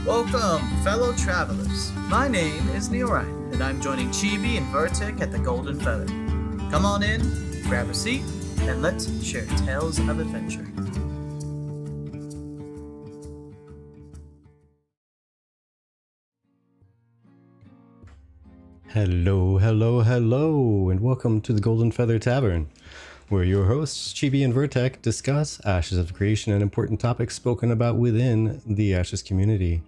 Welcome, fellow travelers. My name is Neorine, and I'm joining Chibi and Vertic at the Golden Feather. Come on in, grab a seat, and let's share tales of adventure. Hello, and welcome to the Golden Feather Tavern, where your hosts, Chibi and Vertec, discuss Ashes of Creation and important topics spoken about within the Ashes community.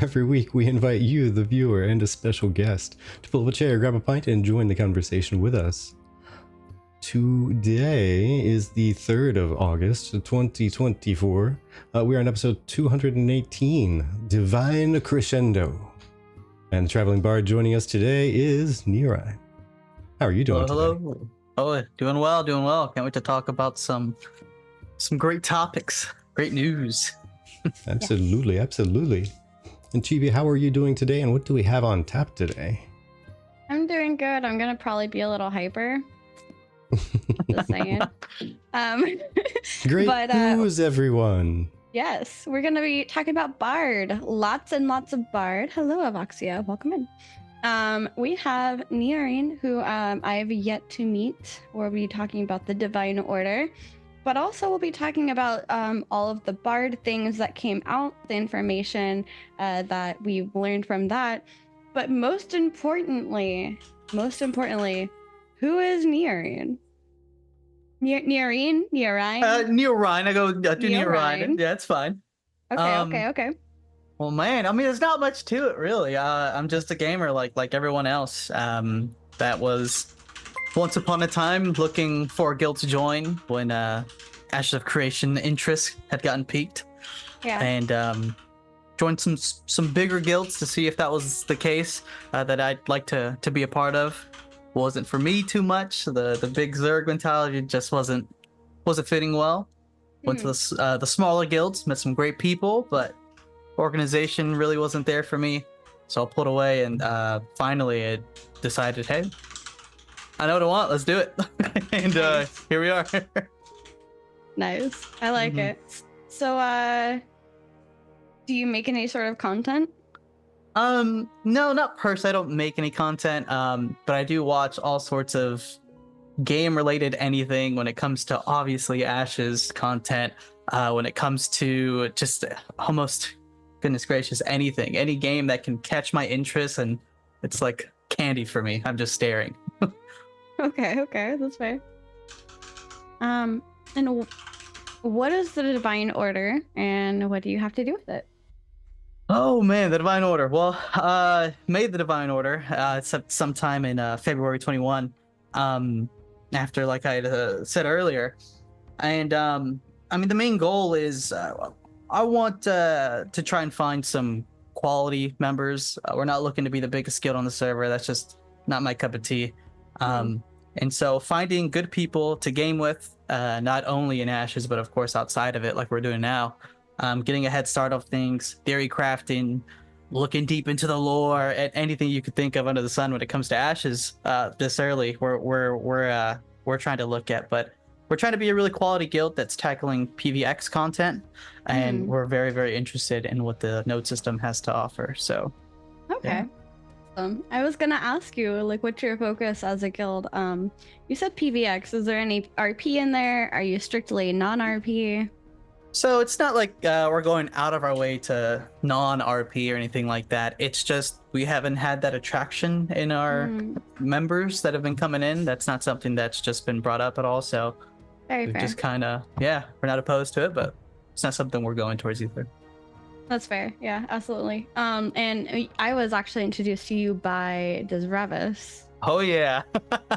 Every week, we invite you, the viewer, and a special guest to pull up a chair, grab a pint, and join the conversation with us. Today is the 3rd of August, 2024. We are on episode 218, Divine Crescendo. And the traveling bard joining us today is Neorine. How are you doing today? Hello. Oh, doing well. Can't wait to talk about some great topics, great news. Absolutely. And Chibi, how are you doing today, and what do we have on tap today? I'm doing good. I'm gonna probably be a little hyper. Just saying. Great news, everyone. Yes, we're gonna be talking about Bard. Lots and lots of Bard. Hello, Avoxia. Welcome in. We have Neorine, who I have yet to meet. We'll be talking about the Divine Order, but also we'll be talking about all of the Bard things that came out, the information that we've learned from that. But most importantly, who is Neorine? Neorine? Neorine. I do Neorine. Yeah, it's fine. Okay. Well, man, I mean, there's not much to it, really. I'm just a gamer like everyone else. That was once upon a time looking for a guild to join when Ashes of Creation interest had gotten peaked. Yeah. And joined some bigger guilds to see if that was the case that I'd like to be a part of. Wasn't for me too much. The big Zerg mentality just wasn't fitting well. Went to the smaller guilds, met some great people, but organization really wasn't there for me. So I pulled away, and finally I decided, hey, I know what I want. Let's do it. And here we are. Nice. I like it. So, do you make any sort of content? No, not personally. I don't make any content. But I do watch all sorts of game-related anything when it comes to obviously Ashes content. When it comes to just almost, goodness gracious, anything, any game that can catch my interest, and it's like candy for me. I'm just staring. Okay, that's fair. And what is the Divine Order, and what do you have to do with it? Oh man, the Divine Order. Well, made the Divine Order sometime in February 21. After, like I said earlier, and I mean the main goal is I want to try and find some quality members. We're not looking to be the biggest guild on the server. That's just not my cup of tea. And so finding good people to game with, not only in Ashes, but of course outside of it, like we're doing now. Getting a head start of things, theory crafting, looking deep into the lore, and anything you could think of under the sun when it comes to Ashes. This early, we're trying to look at, but we're trying to be a really quality guild that's tackling PvX content, and we're very, very interested in what the node system has to offer. So, okay. Yeah. I was gonna ask you, like, what's your focus as a guild? You said PvX. Is there any RP in there? Are you strictly non-RP? So it's not like we're going out of our way to non-RP or anything like that. It's just we haven't had that attraction in our members that have been coming in. That's not something that's just been brought up at all. So Very we fair. just kind of, we're not opposed to it, but it's not something we're going towards either. That's fair. Yeah, absolutely. And I was actually introduced to you by Desrevis. Oh yeah.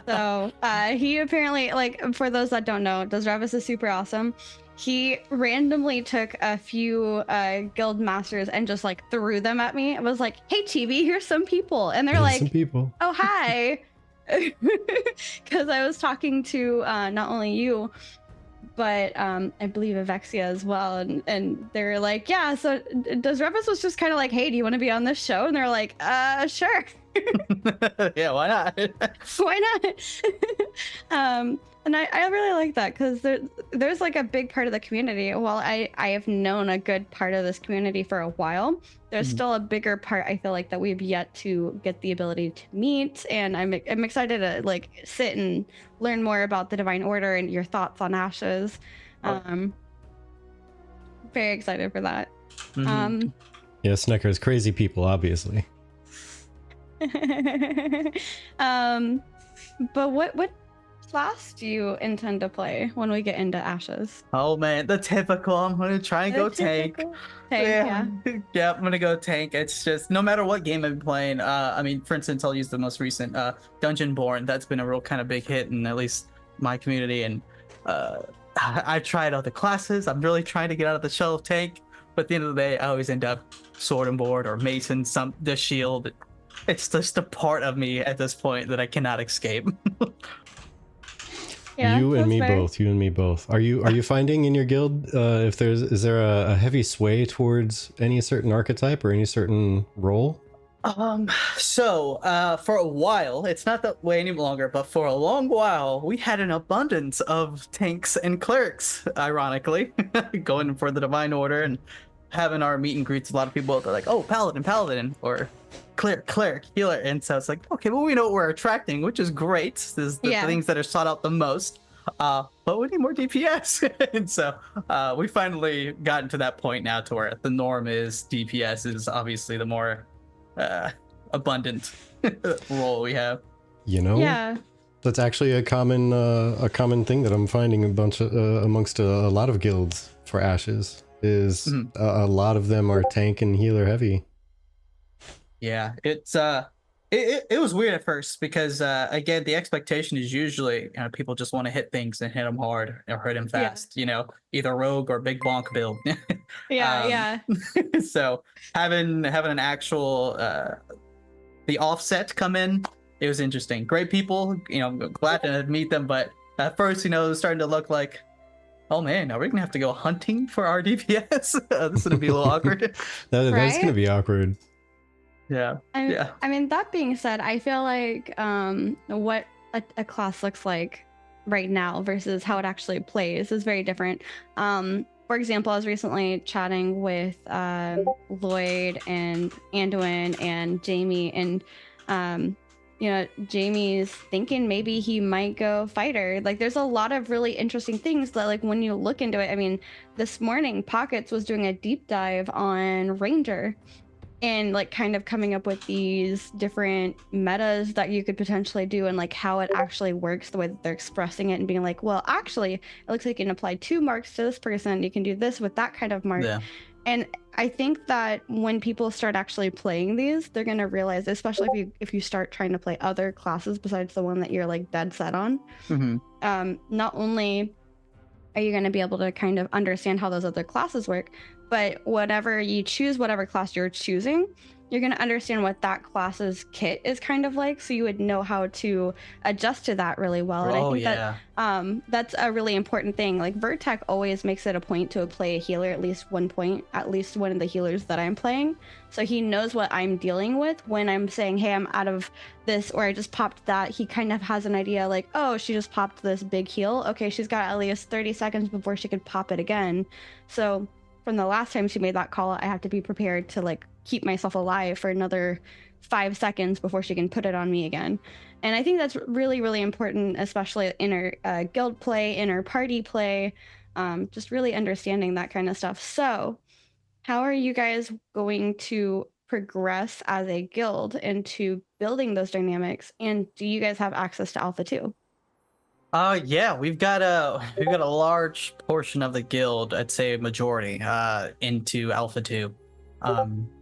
So he apparently, like, for those that don't know, Desrevis is super awesome. He randomly took a few guild masters and just like threw them at me. I was like, "Hey, Chibi, here's some people," and they're like, some people. "Oh, hi," because I was talking to not only you, but I believe Avexia as well, and they were like, "Yeah." So Desrevis was just kind of like, "Hey, do you want to be on this show?" And they're like, "Sure." Yeah, why not? Why not? And I really like that because there's like a big part of the community. While I have known a good part of this community for a while, there's Mhm. still a bigger part I feel like that we've yet to get the ability to meet. And I'm excited to like sit and learn more about the Divine Order and your thoughts on Ashes. Oh. Very excited for that. Mhm. Yeah, Sneckers, crazy people, obviously. But what class do you intend to play when we get into Ashes? Oh man, the typical. I'm gonna try and go tank. Yeah. Yeah, I'm gonna go tank. It's just no matter what game I've been playing. I mean, for instance, I'll use the most recent Dungeon Born. That's been a real kind of big hit in at least my community. And I've tried other classes. I'm really trying to get out of the shell of tank. But at the end of the day, I always end up sword and board or mason, the shield. It's just a part of me at this point that I cannot escape. Yeah, You and that's me fair. both. You and me both. Are you finding in your guild if is there a heavy sway towards any certain archetype or any certain role? So for a while, it's not that way any longer, but for a long while, we had an abundance of tanks and clerics, ironically, going for the Divine Order and having our meet and greets. A lot of people, they're like, oh, Paladin, or cleric, healer. And so it's like, okay, well, we know what we're attracting, which is great. This is the Yeah. things that are sought out the most. But we need more DPS. And so we finally gotten to that point now to where the norm is DPS is obviously the more abundant role we have. You know, Yeah. that's actually a common thing that I'm finding amongst a lot of guilds for Ashes. Is a lot of them are tank and healer heavy. Yeah, it's it was weird at first because again, the expectation is usually people just want to hit things and hit them hard or hit them fast. Either rogue or big bonk build. Yeah. So having an actual the offset come in, it was interesting. Great people, glad to meet them, but at first, it was starting to look like, oh man, are we gonna have to go hunting for our DPS? This is gonna be a little awkward. That's Right? gonna be awkward. Yeah. I mean, that being said, I feel like what a class looks like right now versus how it actually plays is very different. For example, I was recently chatting with Lloyd and Anduin and Jamie, and Jamie's thinking maybe he might go fighter. Like, there's a lot of really interesting things that, like, when you look into it, I mean, this morning Pockets was doing a deep dive on Ranger and like kind of coming up with these different metas that you could potentially do and like how it actually works, the way that they're expressing it and being like, well, actually, it looks like you can apply 2 marks to this person. You can do this with that kind of mark. Yeah. And I think that when people start actually playing these, they're going to realize, especially if you start trying to play other classes besides the one that you're like dead set on, not only are you going to be able to kind of understand how those other classes work, but whatever you choose, whatever class you're choosing, you're going to understand what that class's kit is kind of like, so you would know how to adjust to that really well. And I think that that's a really important thing. Like, Vertec always makes it a point to play a healer at least one of the healers that I'm playing, so he knows what I'm dealing with when I'm saying, hey, I'm out of this, or I just popped that. He kind of has an idea like, oh, she just popped this big heal, okay, she's got at least 30 seconds before she could pop it again. So from the last time she made that call, I have to be prepared to like keep myself alive for another 5 seconds before she can put it on me again. And I think that's really, really important, especially in our guild play, in our party play, just really understanding that kind of stuff. So how are you guys going to progress as a guild into building those dynamics? And do you guys have access to Alpha 2? Yeah, we've got a large portion of the guild, I'd say a majority, into Alpha 2.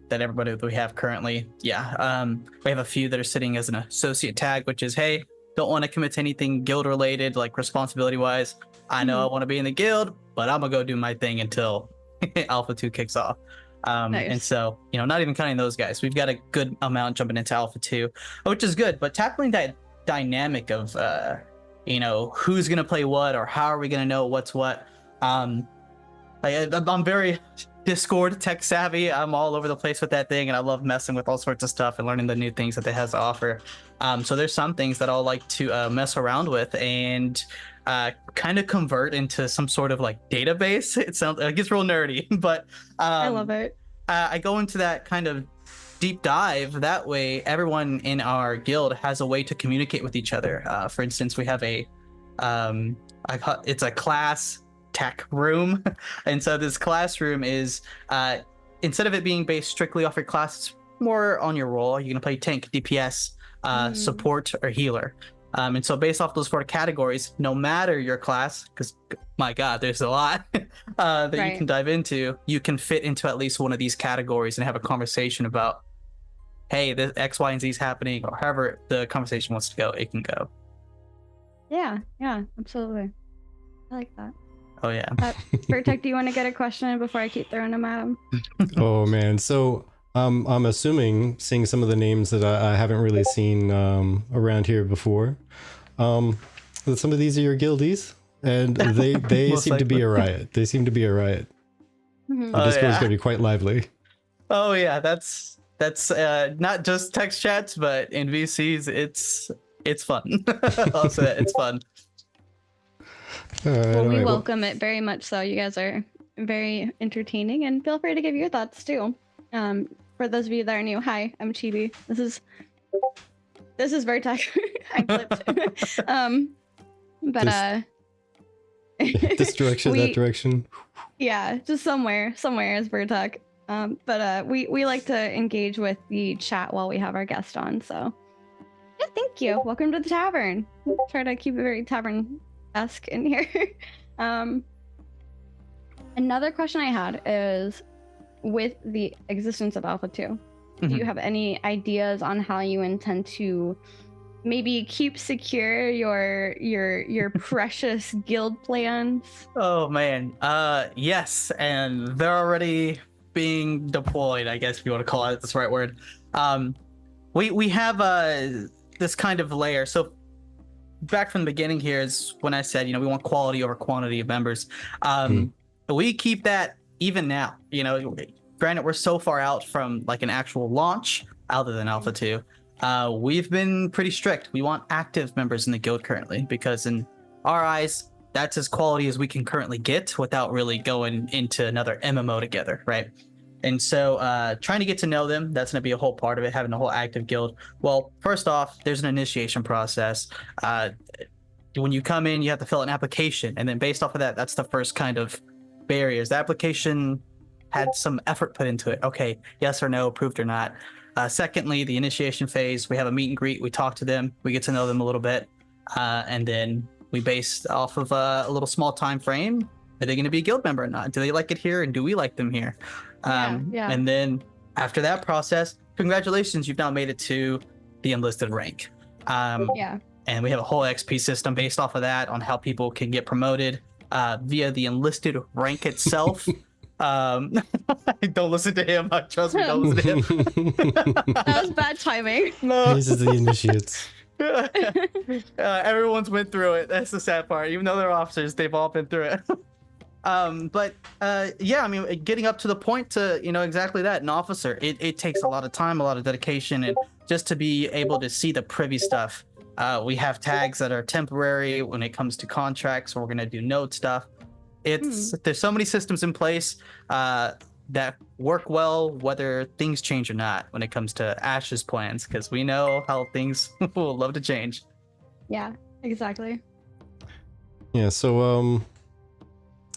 That everybody that we have currently. Yeah. We have a few that are sitting as an associate tag, which is, hey, don't want to commit to anything guild related, like responsibility wise. I know I want to be in the guild, but I'm gonna go do my thing until Alpha 2 kicks off. Nice. And so, not even counting those guys, we've got a good amount jumping into Alpha 2, which is good. But tackling that dynamic of who's gonna play what, or how are we gonna know what's what? I'm very Discord tech savvy. I'm all over the place with that thing, and I love messing with all sorts of stuff and learning the new things that it has to offer. So there's some things that I'll like to mess around with and kind of convert into some sort of like database. It gets real nerdy, but I love it. I go into that kind of deep dive. That way, everyone in our guild has a way to communicate with each other. For instance, we have it's a class tech room, and so this classroom is instead of it being based strictly off your class, it's more on your role. You're gonna play tank, DPS, support, or healer. And so based off those 4 categories, no matter your class, because my God, there's a lot that you can dive into, you can fit into at least one of these categories and have a conversation about, hey, the X, Y, and Z is happening, or however the conversation wants to go, it can go. Yeah, absolutely. I like that. Oh, yeah. Vertec, do you want to get a question in before I keep throwing them at him? Oh, man. So I'm assuming, seeing some of the names that I haven't really seen around here before, that some of these are your guildies, and they seem to be a riot. They seem to be a riot. Mm-hmm. The Discord's going to be quite lively. Oh, yeah. That's not just text chats, but in VCs, it's fun. I'll say that, it's fun. Well, we welcome it very much. So you guys are very entertaining, and feel free to give your thoughts too. For those of you that are new, hi, I'm Chibi. This is Vertec. I clipped. But this direction, that direction. Yeah, just somewhere is Vertec. But we like to engage with the chat while we have our guest on. So yeah, thank you. Welcome to the tavern. Try to keep it very tavern-esque in here. Another question I had is, with the existence of Alpha 2, do you have any ideas on how you intend to maybe keep secure your precious guild plans? Oh man, yes, and they're already being deployed, I guess, if you want to call it that's the right word. We have this kind of layer. So back from the beginning here is when I said, we want quality over quantity of members. We keep that even now. Granted, we're so far out from like an actual launch, other than Alpha 2. We've been pretty strict. We want active members in the guild currently, because in our eyes, that's as quality as we can currently get without really going into another MMO together, right? And so trying to get to know them, that's going to be a whole part of it, having a whole active guild. Well, first off, there's an initiation process. When you come in, you have to fill out an application. And then based off of that, that's the first kind of barriers. The application had some effort put into it. Okay, yes or no, approved or not. Secondly, the initiation phase, we have a meet and greet. We talk to them. We get to know them a little bit. And then we base off of a little small time frame. Are they going to be a guild member or not? Do they like it here? And do we like them here? And then after that process, congratulations, you've now made it to the enlisted rank. And we have a whole XP system based off of that on how people can get promoted via the enlisted rank itself. Don't listen to him. Trust me, don't listen to him. That was bad timing. No. These are the initiates. Everyone's went through it. That's the sad part. Even though they're officers, they've all been through it. Getting up to the point to, exactly that, an officer, it takes a lot of time, a lot of dedication, and just to be able to see the privy stuff. We have tags that are temporary when it comes to contracts, or we're going to do node stuff. There's so many systems in place that work well, whether things change or not, when it comes to Ash's plans, because we know how things will love to change. Yeah, exactly. Yeah, so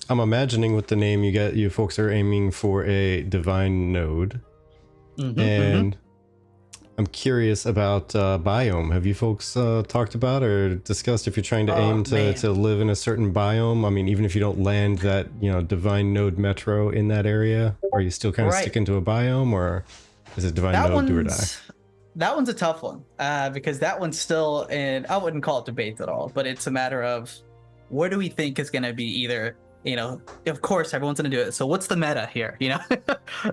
I'm imagining with the name you folks are aiming for a divine node. And I'm curious about biome. Have you folks talked about or discussed if you're trying to aim to live in a certain biome? I mean, even if you don't land that, divine node metro in that area, are you still kind of sticking to a biome, or is it divine node do or die? That one's a tough one because that one's still in, I wouldn't call it debate at all, but it's a matter of where do we think is going to be either, of course everyone's going to do it. So what's the meta here?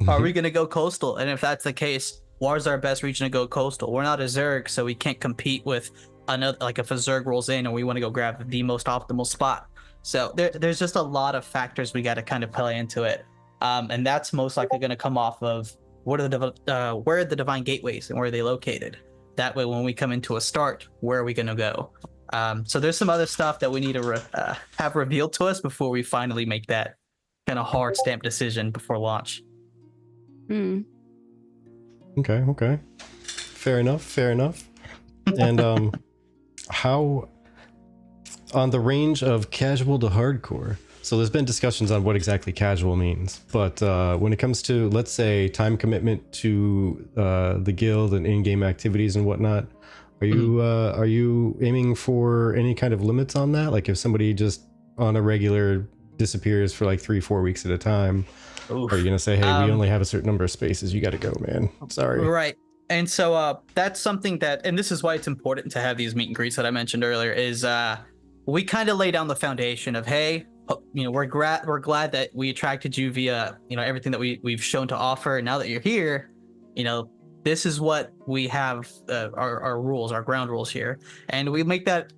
Are we going to go coastal? And if that's the case, where's our best region to go coastal? We're not a Zerg, so we can't compete with another, like if a Zerg rolls in and we want to go grab the most optimal spot. So there's just a lot of factors we got to kind of play into it. And that's most likely going to come off of where are the divine gateways and where are they located. That way, when we come into a start, where are we going to go? So there's some other stuff that we need to have revealed to us before we finally make that kind of hard stamp decision before launch. Okay. Fair enough. And how on the range of casual to hardcore? So there's been discussions on what exactly casual means, but when it comes to, let's say, time commitment to the guild and in-game activities and whatnot, are you aiming for any kind of limits on that? Like if somebody just on a regular disappears for like 3-4 weeks at a time, are you gonna say, hey, we only have a certain number of spaces, you got to go, man? Sorry. Right. And so that's something that, and this is why it's important to have these meet and greets that I mentioned earlier, is we kind of lay down the foundation of, hey, we're glad that we attracted you via, everything that we've shown to offer. And now that you're here, this is what we have, our rules, our ground rules here. And we make that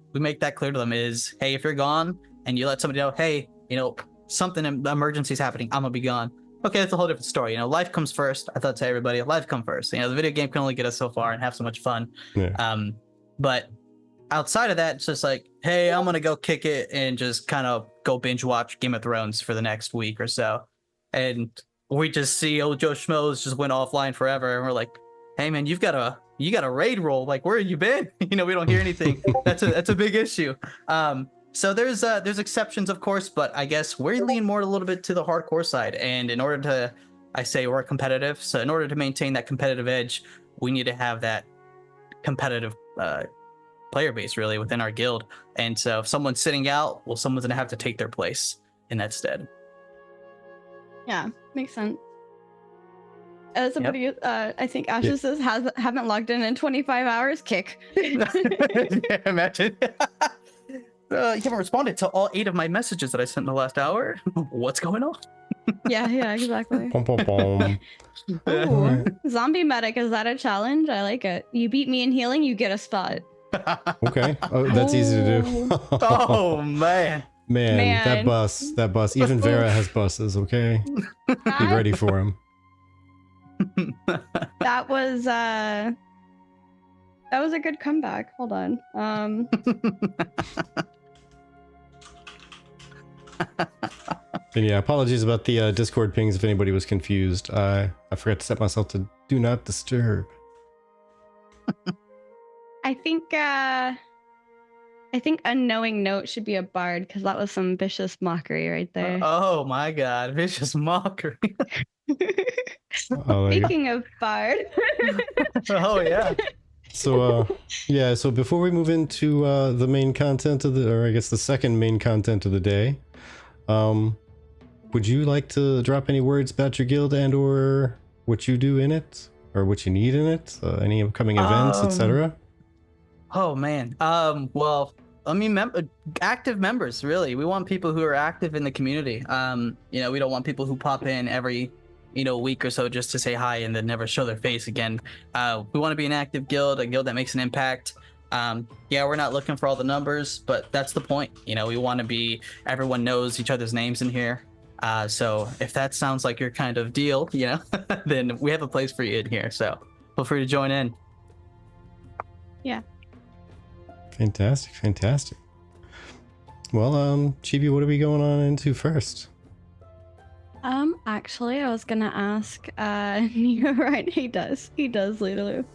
clear to them is, hey, if you're gone and you let somebody know, hey, something emergency's happening, I'm gonna be gone. Okay, that's a whole different story. Life comes first. I thought to everybody, life come first. The video game can only get us so far and have so much fun. Yeah. But outside of that, it's just like, hey, I'm gonna go kick it and just kind of go binge watch Game of Thrones for the next week or so. And we just see old Joe Schmoes just went offline forever, and we're like, hey man, you got a raid roll. Like, where have you been? We don't hear anything. That's a big issue. So there's exceptions, of course, but I guess we lean more a little bit to the hardcore side. And in order to, I say we're competitive. So in order to maintain that competitive edge, we need to have that competitive player base really within our guild. And so if someone's sitting out, well, someone's gonna have to take their place in that stead. Yeah, makes sense. As somebody, I think Ashes says haven't logged in 25 hours. Kick. Yeah, imagine. You haven't responded to all 8 of my messages that I sent in the last hour. What's going on? Yeah, exactly. Pom, pom, pom. Ooh, zombie medic, is that a challenge? I like it. You beat me in healing, you get a spot. Okay. Oh, that's easy to do. Oh man. Man, that bus. Even Vera has buses, okay? Be ready for him. That was a good comeback. Hold on. And yeah, apologies about the Discord pings if anybody was confused. I forgot to set myself to do not disturb. I think unknowing note should be a bard, because that was some vicious mockery right there. Oh my god, vicious mockery. Speaking of bard. Oh yeah. So so before we move into the main content of the second main content of the day, would you like to drop any words about your guild and or what you do in it or what you need in it, any upcoming events, etc.? Oh man. Well, I mean, active members, really. We want people who are active in the community. We don't want people who pop in every week or so just to say hi and then never show their face again. We want to be an active guild, a guild that makes an impact. We're not looking for all the numbers, but that's the point. We want to be, everyone knows each other's names in here. So if that sounds like your kind of deal, then we have a place for you in here. So feel free to join in. Yeah. Fantastic. Well, Chibi, what are we going on into first? Actually, I was gonna ask Neorine. He does lead a loop.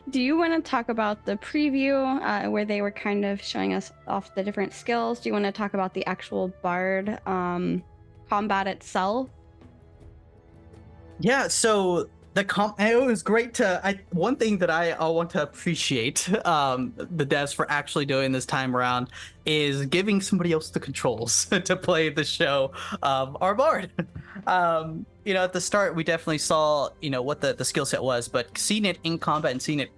Do you want to talk about the preview where they were kind of showing us off the different skills? Do you want to talk about the actual bard combat itself? Yeah, so it was great to. One thing that I want to appreciate the devs for actually doing this time around is giving somebody else the controls to play the show of our bard. At the start we definitely saw what the skill set was, but seeing it in combat and seeing it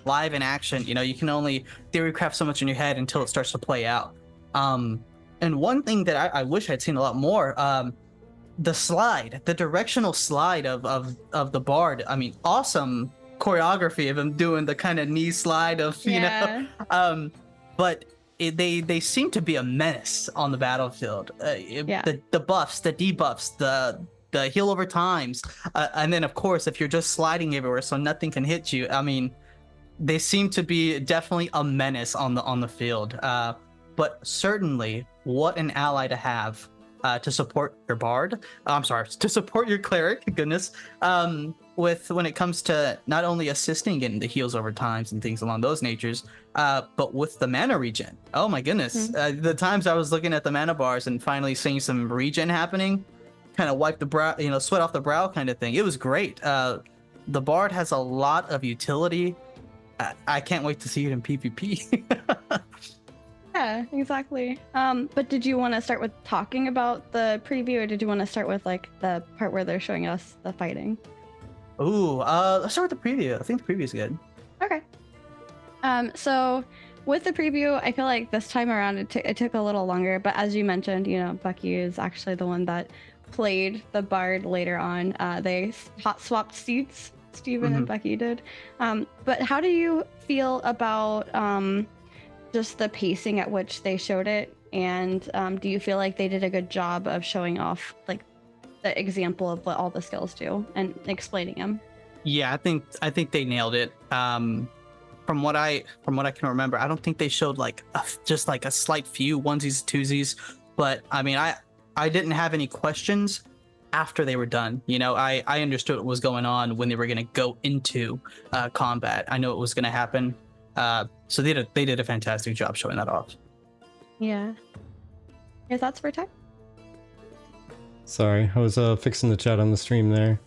live in action, you can only theory craft so much in your head until it starts to play out. And one thing that I wish I'd seen a lot more. The directional slide of the bard. I mean, awesome choreography of him doing the kind of knee slide of, but they seem to be a menace on the battlefield. The buffs, the debuffs, the heal over times, and then of course if you're just sliding everywhere so nothing can hit you. I mean, they seem to be definitely a menace on the field. But certainly, what an ally to have to support your bard. I'm sorry, to support your cleric. Goodness. When it comes to not only assisting in the heals over times and things along those natures, but with the mana regen. Oh my goodness. The times I was looking at the mana bars and finally seeing some regen happening, kind of wipe the brow, sweat off the brow kind of thing. It was great. The bard has a lot of utility. I can't wait to see it in PvP. Yeah, exactly. But did you want to start with talking about the preview, or did you want to start with like the part where they're showing us the fighting? Ooh, let's start with the preview. I think the preview is good. Okay. So with the preview, I feel like this time around it took a little longer, but as you mentioned, Bucky is actually the one that played the bard later on. They hot swapped seats, Steven and Becky did. But how do you feel about just the pacing at which they showed it, and do you feel like they did a good job of showing off like the example of what all the skills do and explaining them? Yeah, I think they nailed it. From what I can remember, I don't think they showed like just like a slight few onesies, twosies, but I mean, I didn't have any questions after they were done. I understood what was going on when they were going to go into combat. I know it was going to happen. So they did a fantastic job showing that off. Yeah. Your thoughts, Vertec? Sorry, I was fixing the chat on the stream there.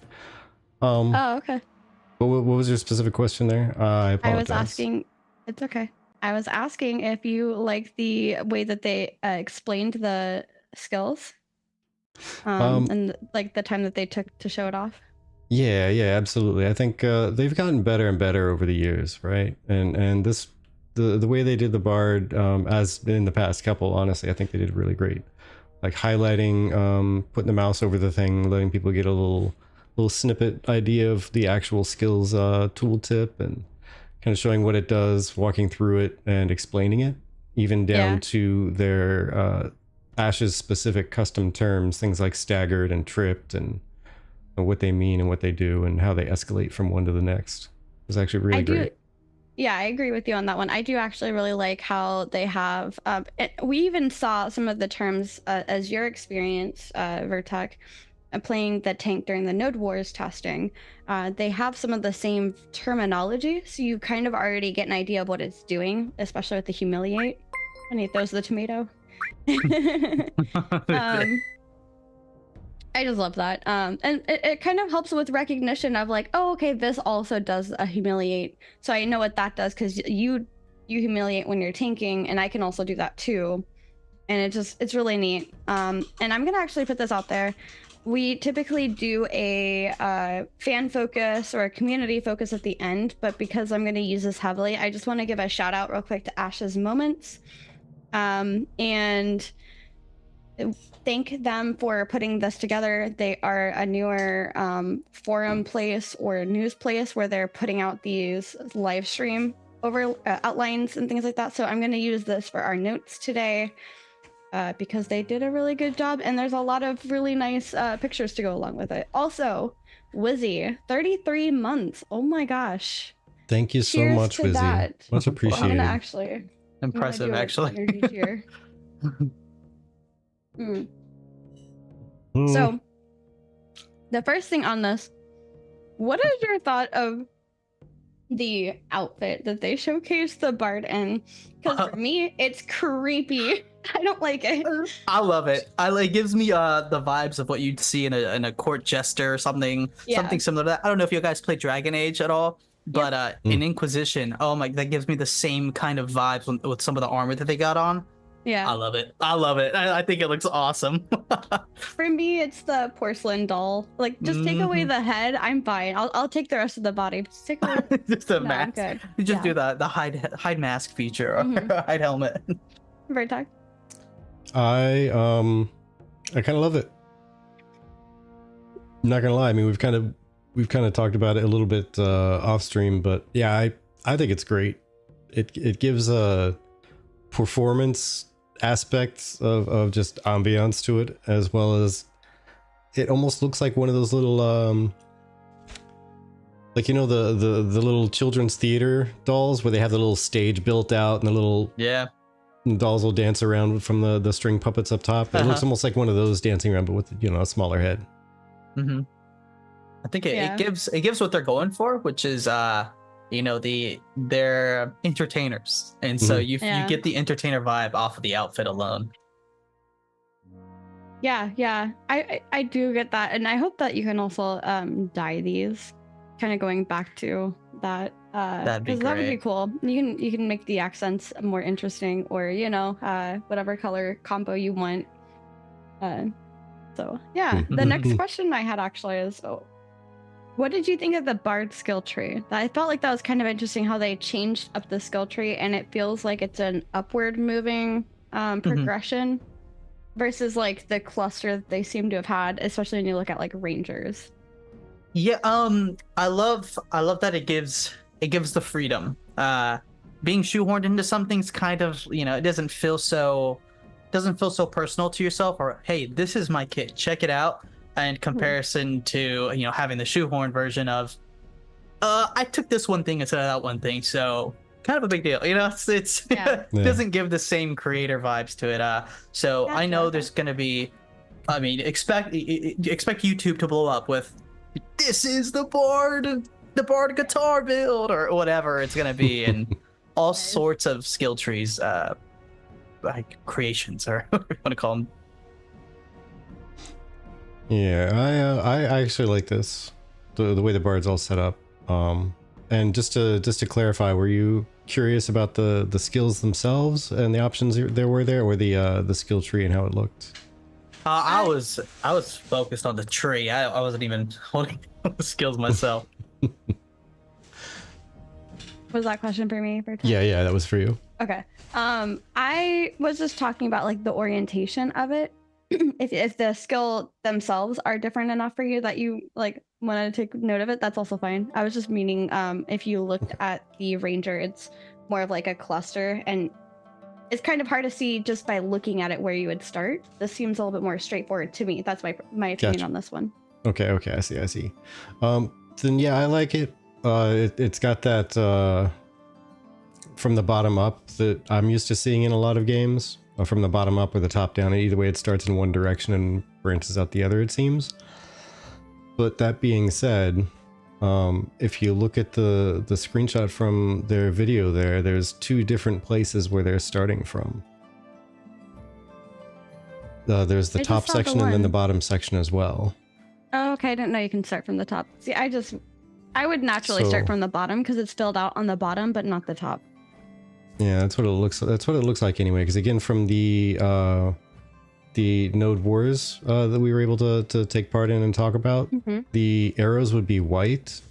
Oh, okay. What was your specific question there? I apologize. I was asking. It's okay. I was asking if you like the way that they explained the skills, and like the time that they took to show it off. Yeah, absolutely. I think they've gotten better and better over the years, right? And this, the way they did the bard, as in the past couple, honestly, I think they did really great. Like highlighting, putting the mouse over the thing, letting people get a little snippet idea of the actual skills tooltip, and kind of showing what it does, walking through it and explaining it, even down to their Ashes specific custom terms, things like staggered and tripped, and what they mean and what they do and how they escalate from one to the next. It was actually really great. Yeah, I agree with you on that one. I do actually really like how they have, we even saw some of the terms as your experience, Vertec, playing the tank during the Node Wars testing. They have some of the same terminology, so you kind of already get an idea of what it's doing, especially with the humiliate. And he throws the tomato. I just love that. And it kind of helps with recognition of like, oh, okay, this also does a humiliate. So I know what that does, because you humiliate when you're tanking, and I can also do that too. And it's really neat. And I'm gonna actually put this out there. We typically do a fan focus or a community focus at the end, but because I'm gonna use this heavily, I just want to give a shout out real quick to Ash's Moments. And thank them for putting this together. They are a newer forum place or news place where they're putting out these live stream over outlines and things like that. So I'm going to use this for our notes today because they did a really good job, and there's a lot of really nice pictures to go along with it. Also, Wizzy, 33 months. Oh my gosh. Thank you so much, Wizzy. That. Much appreciated. Actually impressive, actually. So, the first thing on this, what is your thought of the outfit that they showcased the bard in? Because for me, it's creepy. I don't like it. I love it. It gives me the vibes of what you'd see in a court jester or something, something similar to that. I don't know if you guys play Dragon Age at all, but in Inquisition, oh my, that gives me the same kind of vibes with some of the armor that they got on. Yeah, I love it. I think it looks awesome. For me, it's the porcelain doll. Like, just take away the head, I'm fine. I'll take the rest of the body. Just take away just the mask. You just do the hide mask feature or hide helmet. Vertec. I kind of love it. I'm not gonna lie. I mean, we've kind of talked about it a little bit off stream, but yeah, I think it's great. It gives performance aspects of just ambiance to it, as well as it almost looks like one of those little like, you know, the little children's theater dolls where they have the little stage built out and the little dolls will dance around from the string puppets up top. It looks almost like one of those dancing around, but with, you know, a smaller head. I think it gives what they're going for, which is you know, they're entertainers, and so you get the entertainer vibe off of the outfit alone. Yeah, I do get that, and I hope that you can also dye these. Kind of going back to that, because that would be cool. You can make the accents more interesting, or, you know, whatever color combo you want. So yeah, the next question I had actually is, what did you think of the bard skill tree? I felt like that was kind of interesting how they changed up the skill tree, and it feels like it's an upward moving progression versus like the cluster that they seem to have had, especially when you look at like rangers. Yeah, I love that it gives the freedom. Being shoehorned into something's kind of, you know, it doesn't feel so personal to yourself, or hey, this is my kit, check it out. In comparison to, you know, having the shoehorn version of, I took this one thing instead of that one thing, so kind of a big deal, you know. It's doesn't give the same creator vibes to it. So gotcha. I know there's gonna be, I mean, expect YouTube to blow up with, this is the bard guitar build, or whatever it's gonna be, and all sorts of skill trees, like creations, or what you want to call them. Yeah, I actually like this, the way the bard's all set up. And just to clarify, were you curious about the skills themselves and the options there were there, or the skill tree and how it looked? I was focused on the tree. I wasn't even holding the skills myself. Was that question for me? Yeah, that was for you. Okay. I was just talking about like the orientation of it. If the skill themselves are different enough for you that you like wanted to take note of it, that's also fine. I was just meaning if you looked at the ranger, it's more of like a cluster, and it's kind of hard to see just by looking at it where you would start. This seems a little bit more straightforward to me. That's my opinion Gotcha. On this one. Okay, I see. Then yeah, I like it. It's got that from the bottom up that I'm used to seeing in a lot of games. From the bottom up or the top down. Either way, it starts in one direction and branches out the other, it seems. But that being said, if you look at the screenshot from their video there's two different places where they're starting from. There's the top section and then the bottom section as well. Oh, okay. I didn't know you can start from the top. See, I would naturally start from the bottom because it's filled out on the bottom, but not the top. Yeah, that's what it looks like anyway. Because again, from the node wars that we were able to take part in and talk about, the arrows would be white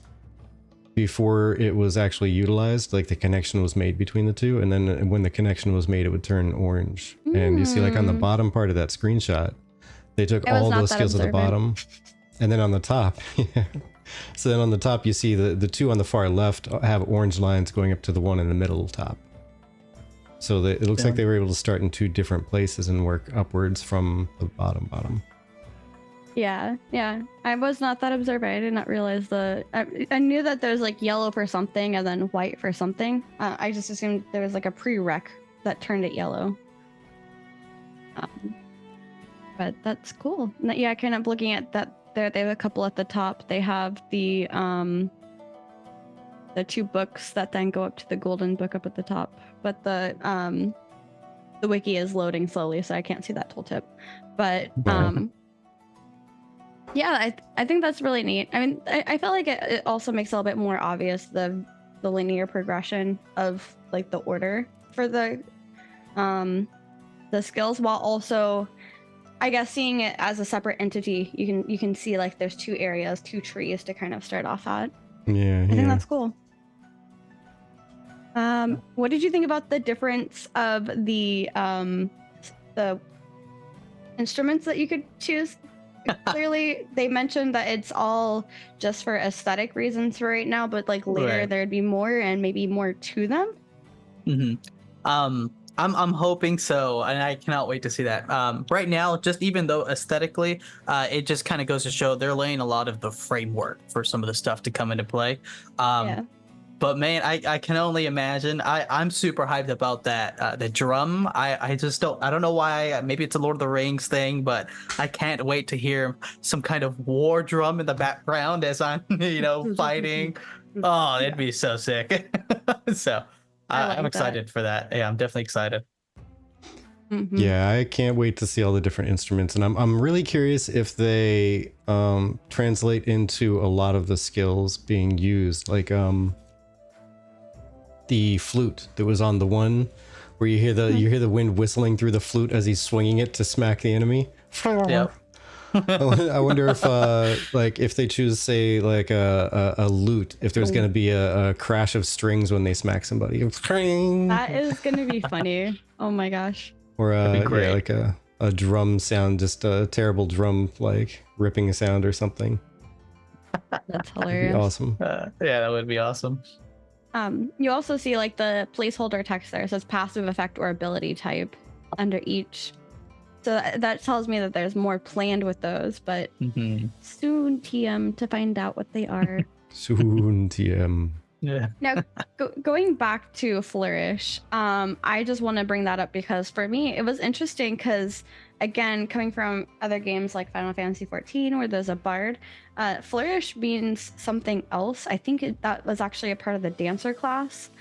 before it was actually utilized, like the connection was made between the two, and then when the connection was made, it would turn orange. And you see, like on the bottom part of that screenshot, they took all those skills at the bottom, and then on the top, so then on the top you see the two on the far left have orange lines going up to the one in the middle top. So it looks like they were able to start in two different places and work upwards from the bottom. Yeah. I was not that observant. I did not realize I knew that there was like yellow for something and then white for something. I just assumed there was like a prereq that turned it yellow. But that's cool. Yeah, kind of looking at that there, they have a couple at the top. They have the two books that then go up to the golden book up at the top, but the wiki is loading slowly, so I can't see that tooltip. But yeah, I think that's really neat. I mean, I feel like it also makes it a little bit more obvious the linear progression of like the order for the skills, while also, I guess, seeing it as a separate entity. You can see like there's two areas, two trees to kind of start off at. Yeah, I think that's cool. What did you think about the difference of the instruments that you could choose? Clearly, they mentioned that it's all just for aesthetic reasons for right now, but like later there'd be more and maybe more to them. I'm hoping so, and I cannot wait to see that. Right now, just even though aesthetically, it just kind of goes to show they're laying a lot of the framework for some of the stuff to come into play. Yeah. But man, I can only imagine. I'm super hyped about that. The drum. I just I don't know why. Maybe it's a Lord of the Rings thing, but I can't wait to hear some kind of war drum in the background as I'm fighting. Oh, it'd be so sick. So I'm excited for that. Yeah, I'm definitely excited. Mm-hmm. Yeah, I can't wait to see all the different instruments, and I'm really curious if they translate into a lot of the skills being used, like the flute that was on the one where you hear the wind whistling through the flute as he's swinging it to smack the enemy. Yep. I wonder if like if they choose, say, like a lute, if there's going to be a crash of strings when they smack somebody. That is going to be funny. Oh my gosh. Or great. like a drum sound, just a terrible drum like ripping a sound or something. That's That'd hilarious. be awesome. Yeah, that would be awesome. You also see like the placeholder text there says passive effect or ability type under each. So that tells me that there's more planned with those, but soon TM to find out what they are. Soon TM. Yeah. Now, going back to Flourish, I just want to bring that up because for me, it was interesting because, again, coming from other games like Final Fantasy XIV where there's a bard, Flourish means something else. I think that was actually a part of the dancer class.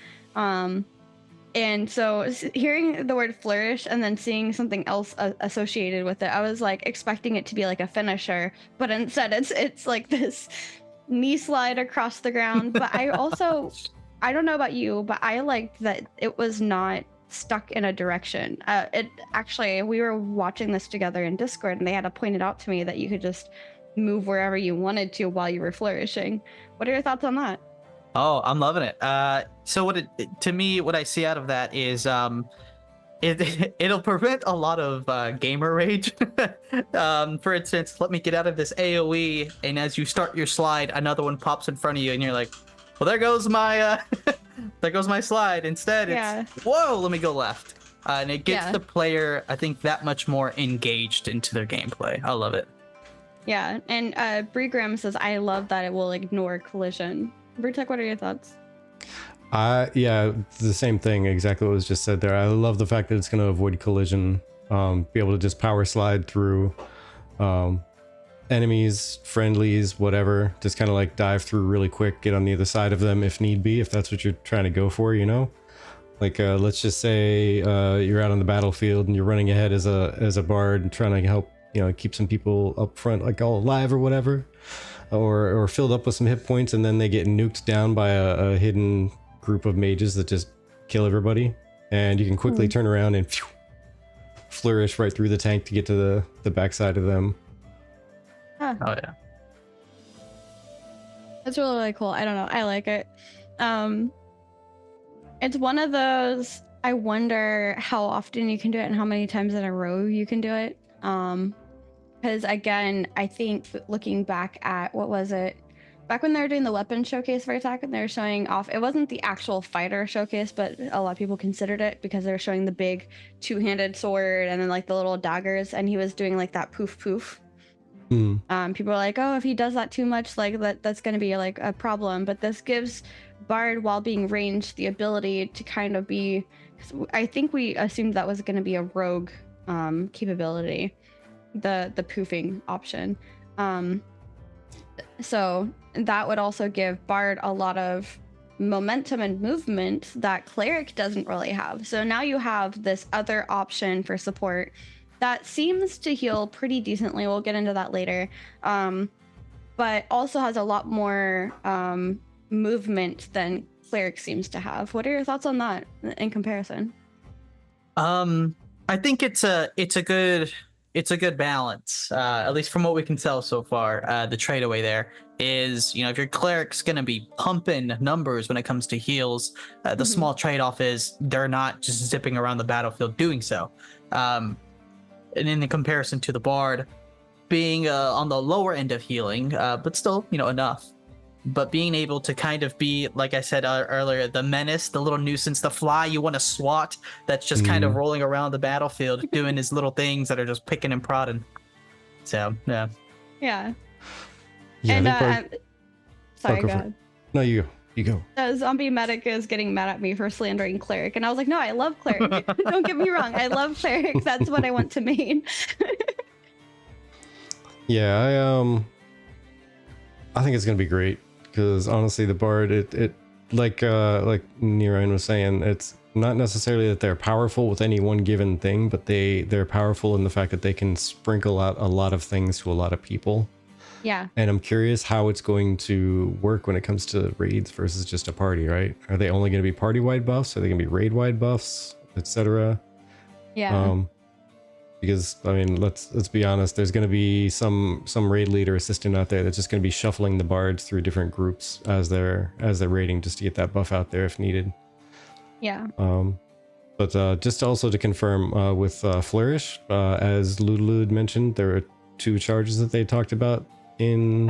And so hearing the word flourish and then seeing something else associated with it, I was like expecting it to be like a finisher, but instead it's like this knee slide across the ground. But I don't know about you, but I liked that it was not stuck in a direction. We were watching this together in Discord and they had to point it out to me that you could just move wherever you wanted to while you were flourishing. What are your thoughts on that? Oh, I'm loving it. So what I see out of that is it'll prevent a lot of gamer rage. For instance, let me get out of this AoE, and as you start your slide, another one pops in front of you, and you're like, well, there goes my there goes my slide. Instead, it's whoa, let me go left. And it gets the player, I think, that much more engaged into their gameplay. I love it. Yeah, and Bregram says, I love that it will ignore collision. Bertek, what are your thoughts? Yeah, the same thing, exactly what was just said there. I love the fact that it's going to avoid collision, be able to just power slide through enemies, friendlies, whatever, just kind of like dive through really quick, get on the other side of them if need be, if that's what you're trying to go for, like let's just say you're out on the battlefield and you're running ahead as a bard and trying to help keep some people up front, like all alive or whatever, or filled up with some hit points, and then they get nuked down by a hidden group of mages that just kill everybody, and you can quickly turn around and flourish right through the tank to get to the backside of them. Oh yeah, that's really, really cool. I don't know, I like it. It's one of those, I wonder how often you can do it and how many times in a row you can do it. Because again, I think looking back at, what was it? Back when they were doing the weapon showcase for Attack, and they were showing off, it wasn't the actual fighter showcase, but a lot of people considered it because they were showing the big two-handed sword and then like the little daggers, and he was doing like that poof poof. People are like, oh, if he does that too much, like that's going to be like a problem. But this gives Bard, while being ranged, the ability to kind of be, I think we assumed that was going to be a rogue capability, the poofing option. So that would also give Bard a lot of momentum and movement that Cleric doesn't really have. So now you have this other option for support that seems to heal pretty decently. We'll get into that later. But also has a lot more movement than Cleric seems to have. What are your thoughts on that in comparison? I think it's a good balance, at least from what we can tell so far. The trade away there is, if your cleric's going to be pumping numbers when it comes to heals, the small trade-off is they're not just zipping around the battlefield doing so. And in the comparison to the bard being on the lower end of healing, but still, enough. but being able to kind of be, like I said earlier, the menace, the little nuisance, the fly you want to swat that's just kind of rolling around the battlefield doing his little things that are just picking and prodding. So yeah. Yeah. Yeah, And sorry, go ahead. No, you go. Zombie Medic is getting mad at me for slandering cleric, and I was like, no, I love cleric. Don't get me wrong, I love clerics. That's what I want to main. Yeah, I think it's gonna be great because honestly, the bard, it like Neorine was saying, it's not necessarily that they're powerful with any one given thing, but they're powerful in the fact that they can sprinkle out a lot of things to a lot of people. Yeah. And I'm curious how it's going to work when it comes to raids versus just a party, right? Are they only going to be party-wide buffs? Are they going to be raid-wide buffs, etc.? Yeah. Because I mean, let's be honest. There's going to be some raid leader assistant out there that's just going to be shuffling the bards through different groups as they're raiding, just to get that buff out there if needed. Yeah. But just also to confirm, with Flourish, as Lulu had mentioned, there are 2 charges that they talked about in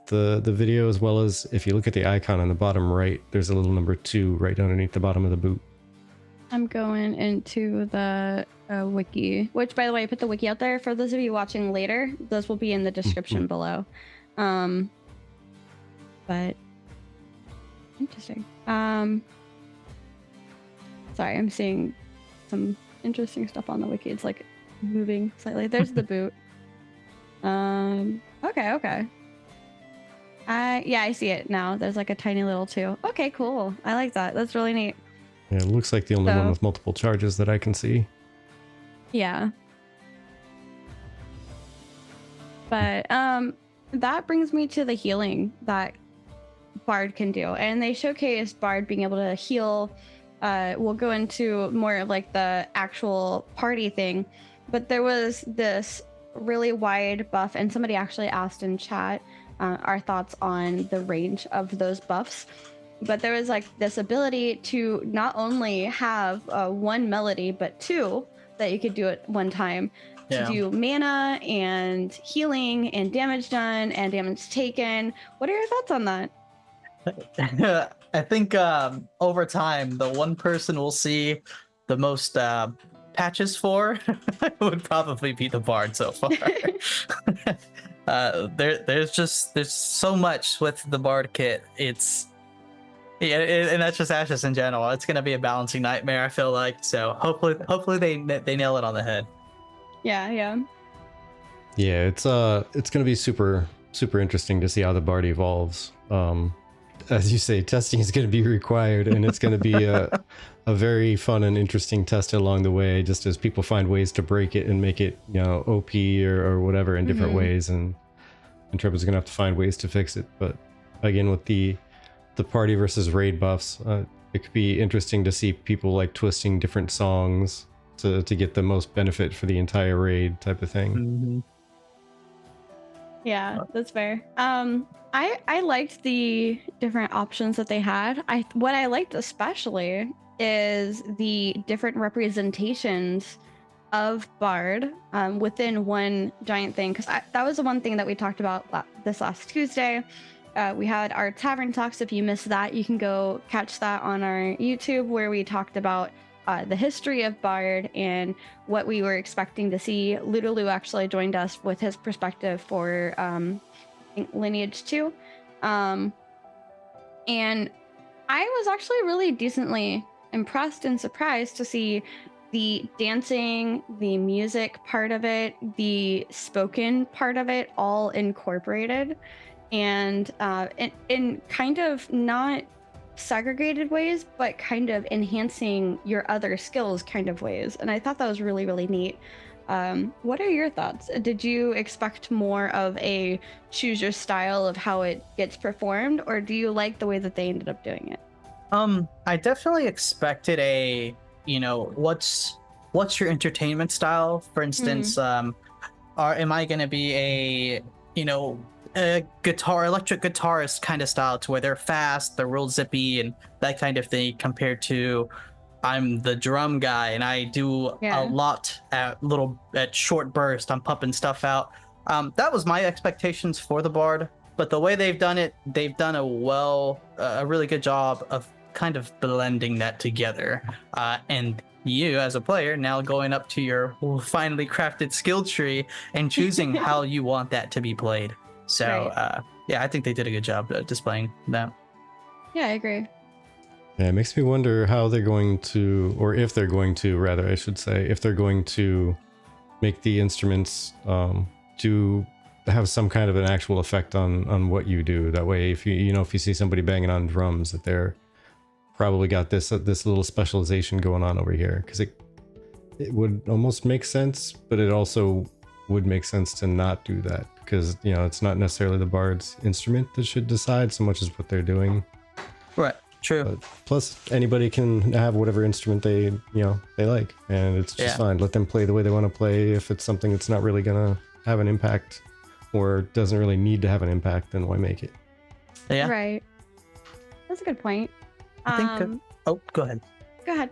the video, as well as if you look at the icon on the bottom right, there's a little number 2 right underneath the bottom of the boot. I'm going into the wiki, which, by the way, I put the wiki out there for those of you watching later. Those will be in the description below. But interesting. Sorry, I'm seeing some interesting stuff on the wiki. It's like moving slightly. There's the boot. Okay. Yeah, I see it now. There's like a tiny little 2. Okay, cool. I like that. That's really neat. Yeah, it looks like the only one with multiple charges that I can see. Yeah. But that brings me to the healing that Bard can do. And they showcase Bard being able to heal. We'll go into more of like the actual party thing. But there was this really wide buff, and somebody actually asked in chat our thoughts on the range of those buffs. But there was like this ability to not only have 1 melody, but 2 that you could do at one time to do mana and healing and damage done and damage taken. What are your thoughts on that? I think over time, the one person we'll see the most patches for would probably be the bard so far. There's so much with the bard kit. And that's just Ashes in general. It's gonna be a balancing nightmare, I feel like. So hopefully they nail it on the head. Yeah. It's gonna be super interesting to see how the bard evolves. As you say, testing is gonna be required, and it's gonna be a very fun and interesting test along the way, just as people find ways to break it and make it, OP or whatever in different ways, and Intrepid's gonna have to find ways to fix it. But again, with the party versus raid buffs, it could be interesting to see people like twisting different songs to get the most benefit for the entire raid type of thing. Yeah, that's fair. I liked the different options that they had. What I liked especially is the different representations of Bard within one giant thing, because that was the one thing that we talked about this last Tuesday. We had our tavern talks. If you missed that, you can go catch that on our YouTube, where we talked about the history of Bard and what we were expecting to see. Ludolu actually joined us with his perspective for Lineage 2. And I was actually really decently impressed and surprised to see the dancing, the music part of it, the spoken part of it all incorporated, and in kind of not segregated ways, but kind of enhancing your other skills kind of ways. And I thought that was really, really neat. What are your thoughts? Did you expect more of a choose your style of how it gets performed, or do you like the way that they ended up doing it? I definitely expected a, what's your entertainment style? For instance, am I going to be a electric guitarist kind of style, to where they're fast, they're real zippy and that kind of thing, compared to I'm the drum guy and I do a lot at short burst. I'm pumping stuff out. That was my expectations for the bard, but the way they've done it, they've done a really good job of kind of blending that together. And you, as a player, now going up to your finely crafted skill tree and choosing how you want that to be played. So, yeah, I think they did a good job displaying that. Yeah, I agree. Yeah, it makes me wonder how they're going to, or if they're going to, rather, I should say, if they're going to make the instruments to have some kind of an actual effect on what you do. That way, if if you see somebody banging on drums, that they're probably got this little specialization going on over here, because it would almost make sense, but it also would make sense to not do that, because it's not necessarily the bard's instrument that should decide so much as what they're doing. Right. True. But plus, anybody can have whatever instrument they like, and it's just fine. Let them play the way they want to play. If it's something that's not really gonna have an impact, or doesn't really need to have an impact, then why make it? Yeah. Right. That's a good point. I think. Go ahead. Go ahead.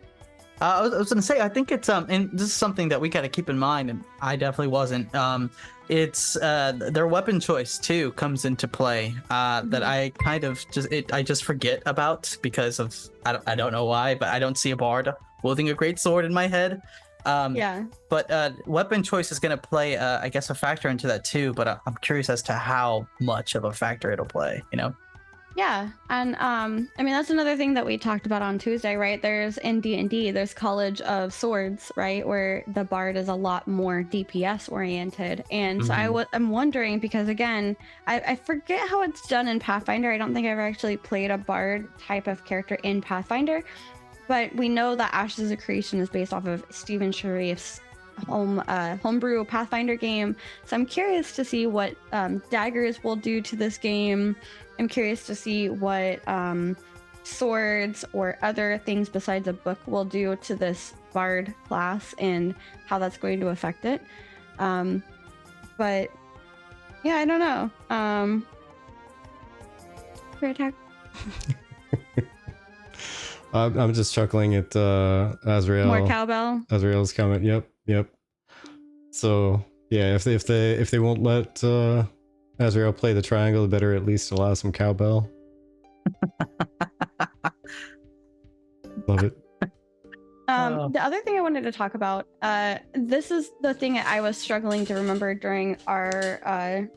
I was gonna say, I think it's and this is something that we gotta keep in mind, and I definitely wasn't. It's their weapon choice too comes into play. That I kind of just forget about because of I don't know why, but I don't see a bard wielding a great sword in my head. But weapon choice is gonna play, I guess, a factor into that too. But I'm curious as to how much of a factor it'll play. Yeah, and I mean, that's another thing that we talked about on Tuesday, right? There's in D&D, there's College of Swords, right, where the bard is a lot more DPS oriented. And so I'm wondering, because again, I forget how it's done in Pathfinder. I don't think I've ever actually played a bard type of character in Pathfinder, but we know that Ashes of Creation is based off of Stephen Sharif's homebrew Pathfinder game. So I'm curious to see what daggers will do to this game. I'm curious to see what swords or other things besides a book will do to this bard class and how that's going to affect it. But yeah, I don't know. Fair attack. I'm just chuckling at Azrael. More cowbell. Azrael's comment. Yep. So yeah, if they won't let Azrael play the triangle, they better at least allow some cowbell. Love it. The other thing I wanted to talk about, this is the thing that I was struggling to remember during our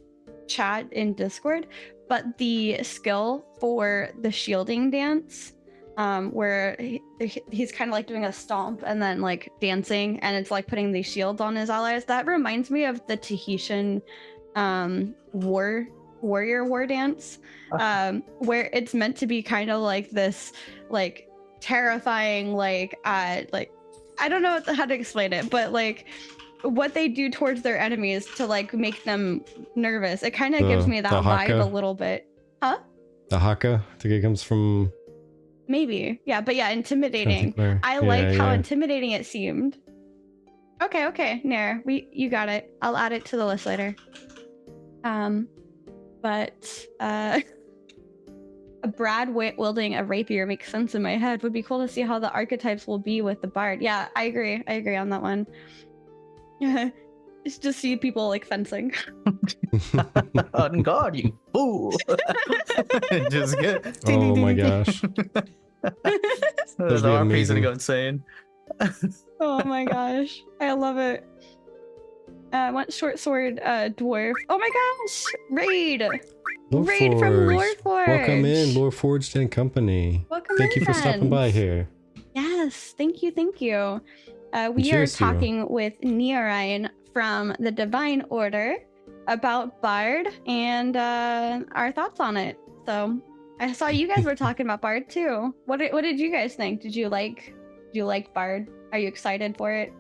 chat in Discord, but the skill for the shielding dance, where he's kind of like doing a stomp and then like dancing, and it's like putting these shields on his allies. That reminds me of the Tahitian warrior war dance, where it's meant to be kind of like this like terrifying like I don't know how to explain it, but like what they do towards their enemies to like make them nervous. It kind of gives me that vibe a little bit. The haka, I think it comes from maybe, yeah, but yeah, intimidating. I like how intimidating it seemed. Okay, Nair, you got it. I'll add it to the list later. But Brad wielding a rapier makes sense in my head. Would be cool to see how the archetypes will be with the bard. Yeah, I agree on that one. It's just see people like fencing. On guard, you fool! Just get. Oh my gosh! Those RPs gonna go insane. Oh my gosh, I love it. What short sword dwarf? Oh my gosh! Raid from Loreforged. Welcome in, Loreforged and Company. Welcome Thank you for stopping by here. Yes, thank you. We are talking with Neorine from the Divine Order about Bard and our thoughts on it. So I saw you guys were talking about Bard too. What did you guys think? Did you like Bard? Are you excited for it?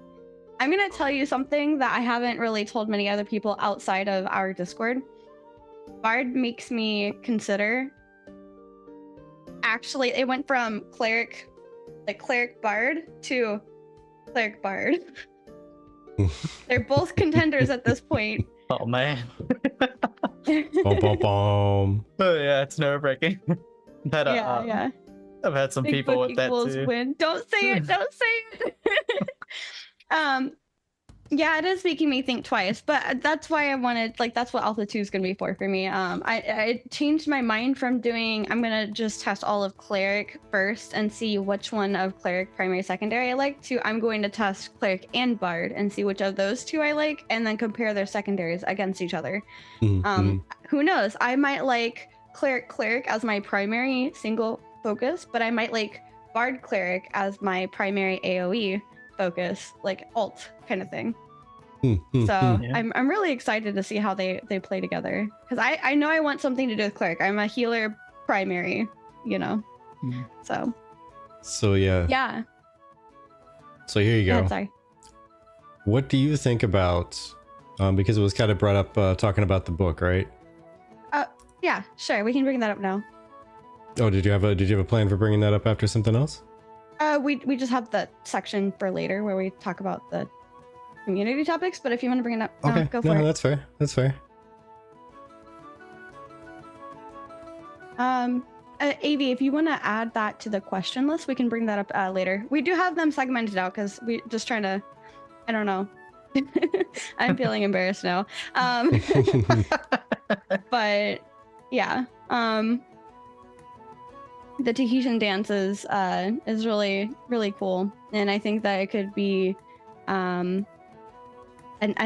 I'm going to tell you something that I haven't really told many other people outside of our Discord. Bard makes me consider... Actually, it went from cleric bard to cleric bard. They're both contenders at this point. Oh, man. Bom. Oh, yeah, it's nerve-wracking. Yeah. I've had some Big people with that too. Win. Don't say it. Yeah, it is making me think twice, but that's why I wanted, like, that's what Alpha 2 is going to be for me. I changed my mind from doing, I'm going to just test all of Cleric first and see which one of Cleric primary, secondary I like, to I'm going to test Cleric and Bard and see which of those two I like, and then compare their secondaries against each other. Who knows? I might like Cleric as my primary single focus, but I might like Bard Cleric as my primary AoE focus, like alt kind of thing. So I'm really excited to see how they play together, because I know I want something to do with Cleric. I'm a healer primary, you know. So yeah. So here you go. ahead, sorry. What do you think about because it was kind of brought up talking about the book, right? Yeah, sure, we can bring that up now. Oh, did you have a plan for bringing that up after something else? We just have the section for later where we talk about the community topics, but if you want to bring it up, Okay, go for it. That's fair. That's fair. AV, if you want to add that to the question list, we can bring that up later. We do have them segmented out because we just trying to, I don't know. I'm feeling embarrassed now. But yeah, the Tahitian dance is really, really cool, and I think that it could be a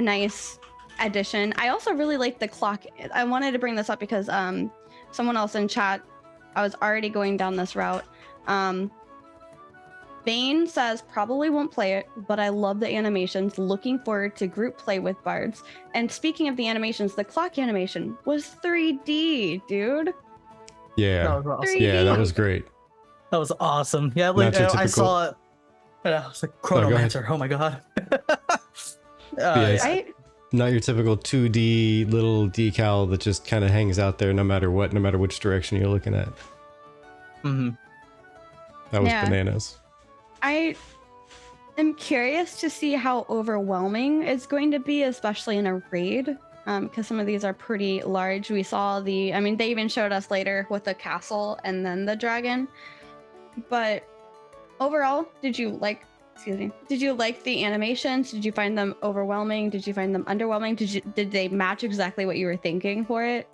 nice addition. I also really like the clock. I wanted to bring this up because someone else in chat, I was already going down this route. Bane says probably won't play it, but I love the animations. Looking forward to group play with bards. And speaking of the animations, the clock animation was 3D, dude. Yeah, That was awesome. yeah, that was great. That was awesome. Yeah, Not your I typical- saw it. And I was like, Chronomancer. Oh my god. Yes. Not your typical 2D little decal that just kind of hangs out there no matter what, no matter which direction you're looking at. That was bananas. I am curious to see how overwhelming it's going to be, especially in a raid, because some of these are pretty large. We saw they even showed us later with the castle and then the dragon. But overall, did you like the animations? Did you find them overwhelming? Did you find them underwhelming? Did they match exactly what you were thinking for it?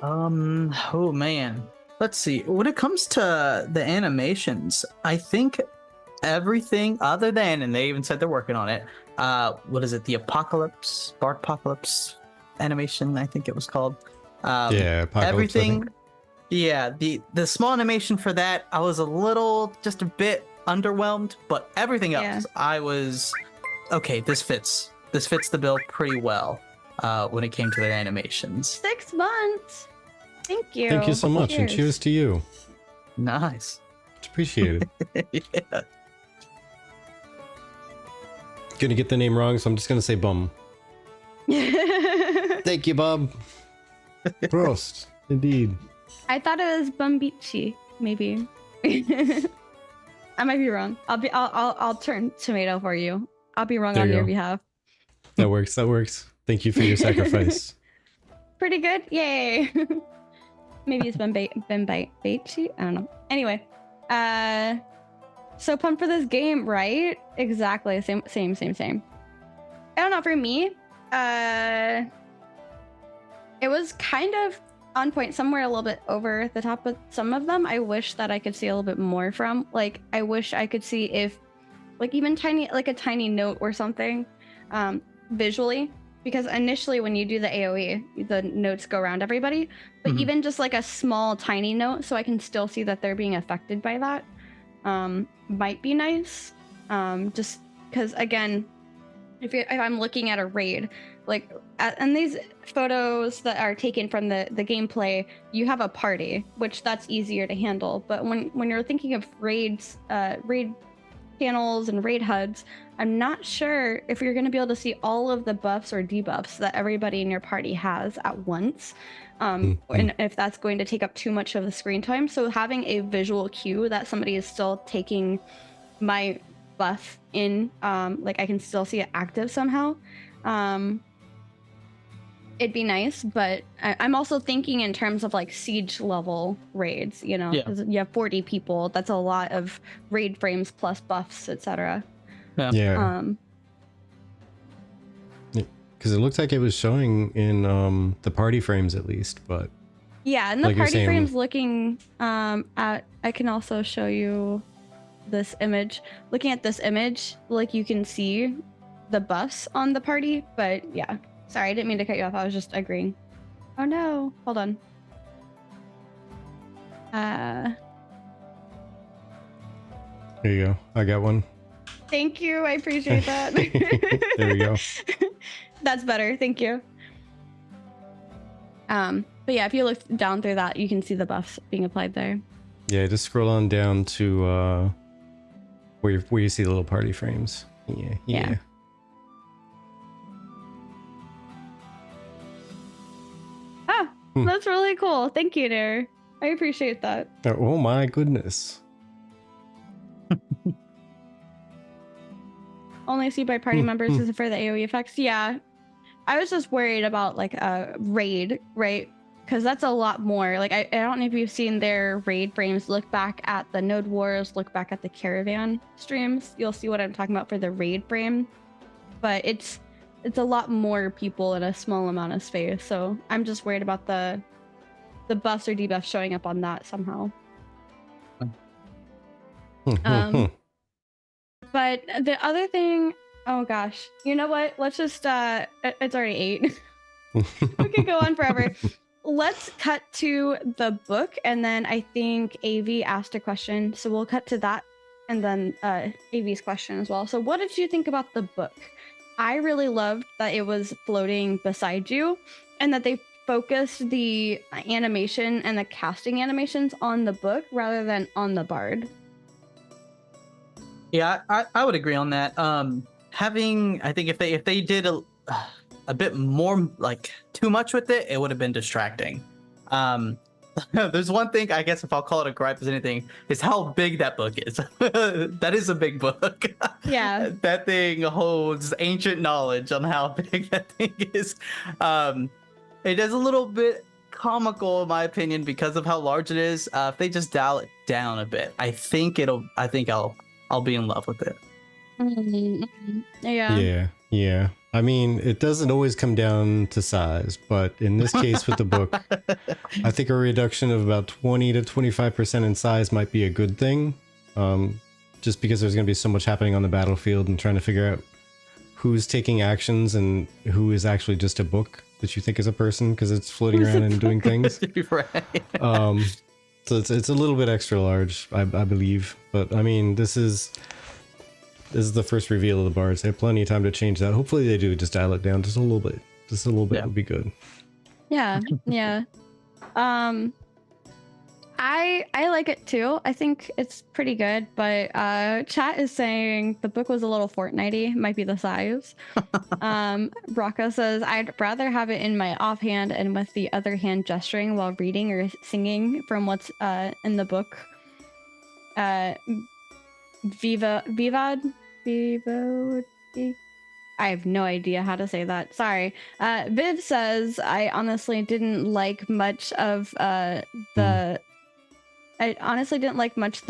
Oh man. Let's see. When it comes to the animations, I think everything other than, and they even said they're working on it, what is it? The Bardpocalypse animation, I think it was called. Yeah, Apocalypse, everything. Yeah, the small animation for that, I was just a bit underwhelmed, but everything else, I was okay. This fits the bill pretty well when it came to their animations. 6 months. Thank you. Thank you so much, and cheers to you. Nice. It's appreciated. Yeah. Gonna get the name wrong, so I'm just gonna say Bum. Thank you, Bob. Prost, indeed. I thought it was Bumbichi, maybe. I might be wrong. I'll turn tomato for you. I'll be wrong on your behalf. That works. Thank you for your sacrifice. Pretty good. Yay. Maybe it's Bembichi. I don't know. Anyway, so pumped for this game, right? Exactly. Same. I don't know. For me, it was kind of on point, somewhere a little bit over the top, but some of them I wish that I could see a little bit more from. Like, I wish I could see if, like, even a tiny note or something, visually. Because initially when you do the AoE, the notes go around everybody, but even just like a small tiny note so I can still see that they're being affected by that might be nice. Just because, again, if I'm looking at a raid, like, and these photos that are taken from the gameplay, you have a party, which that's easier to handle. But when you're thinking of raids, raid panels and raid HUDs, I'm not sure if you're going to be able to see all of the buffs or debuffs that everybody in your party has at once, and if that's going to take up too much of the screen time. So having a visual cue that somebody is still taking my buff in, like I can still see it active somehow, it'd be nice. But I'm also thinking in terms of like siege level raids, you know, because you have 40 people. That's a lot of raid frames plus buffs, etc. Yeah. Because it looks like it was showing in the party frames at least, but yeah, and the like you're party saying- frames looking at, I can also show you this image. Looking at this image, like you can see the buffs on the party, but yeah. Sorry, I didn't mean to cut you off. I was just agreeing. Oh no, hold on. There you go. I got one. Thank you. I appreciate that. There we go. That's better. Thank you. But yeah, if you look down through that, you can see the buffs being applied there. Yeah, just scroll on down to where you see the little party frames. Yeah. Ah, that's really cool. Thank you, Dare. I appreciate that. Oh my goodness. Only see by party members is for the AoE effects. Yeah, I was just worried about like a raid, right? Because that's a lot more. Like I don't know if you've seen their raid frames. Look back at the Node Wars. Look back at the Caravan streams. You'll see what I'm talking about for the raid frame. But it's a lot more people in a small amount of space. So I'm just worried about the buffs or debuffs showing up on that somehow. But the other thing, oh gosh, you know what? Let's just, it's already 8. We could go on forever. Let's cut to the book. And then I think AV asked a question. So we'll cut to that and then AV's question as well. So what did you think about the book? I really loved that it was floating beside you and that they focused the animation and the casting animations on the book rather than on the bard. Yeah, I would agree on that. I think if they did a bit more, like too much with it, it would have been distracting. There's one thing, I guess if I'll call it a gripe as anything, is how big that book is. That is a big book. Yeah. That thing holds ancient knowledge on how big that thing is. It is a little bit comical in my opinion because of how large it is. If they just dial it down a bit, I think I'll be in love with it. Yeah. I mean, it doesn't always come down to size, but in this case with the book, I think a reduction of about 20 to 25% in size might be a good thing. Just because there's going to be so much happening on the battlefield and trying to figure out who's taking actions and who is actually just a book that you think is a person because it's floating around and doing things. Right. So it's a little bit extra large, I believe. But I mean, this is the first reveal of the bards. They have plenty of time to change that. Hopefully they do just dial it down just a little bit. Just a little bit would be good. Yeah. I like it too. I think it's pretty good, but chat is saying the book was a little Fortnite-y. Might be the size. Rocco says, I'd rather have it in my offhand and with the other hand gesturing while reading or singing from what's in the book. Vivad? I have no idea how to say that. Sorry. Viv says, I honestly didn't like much of the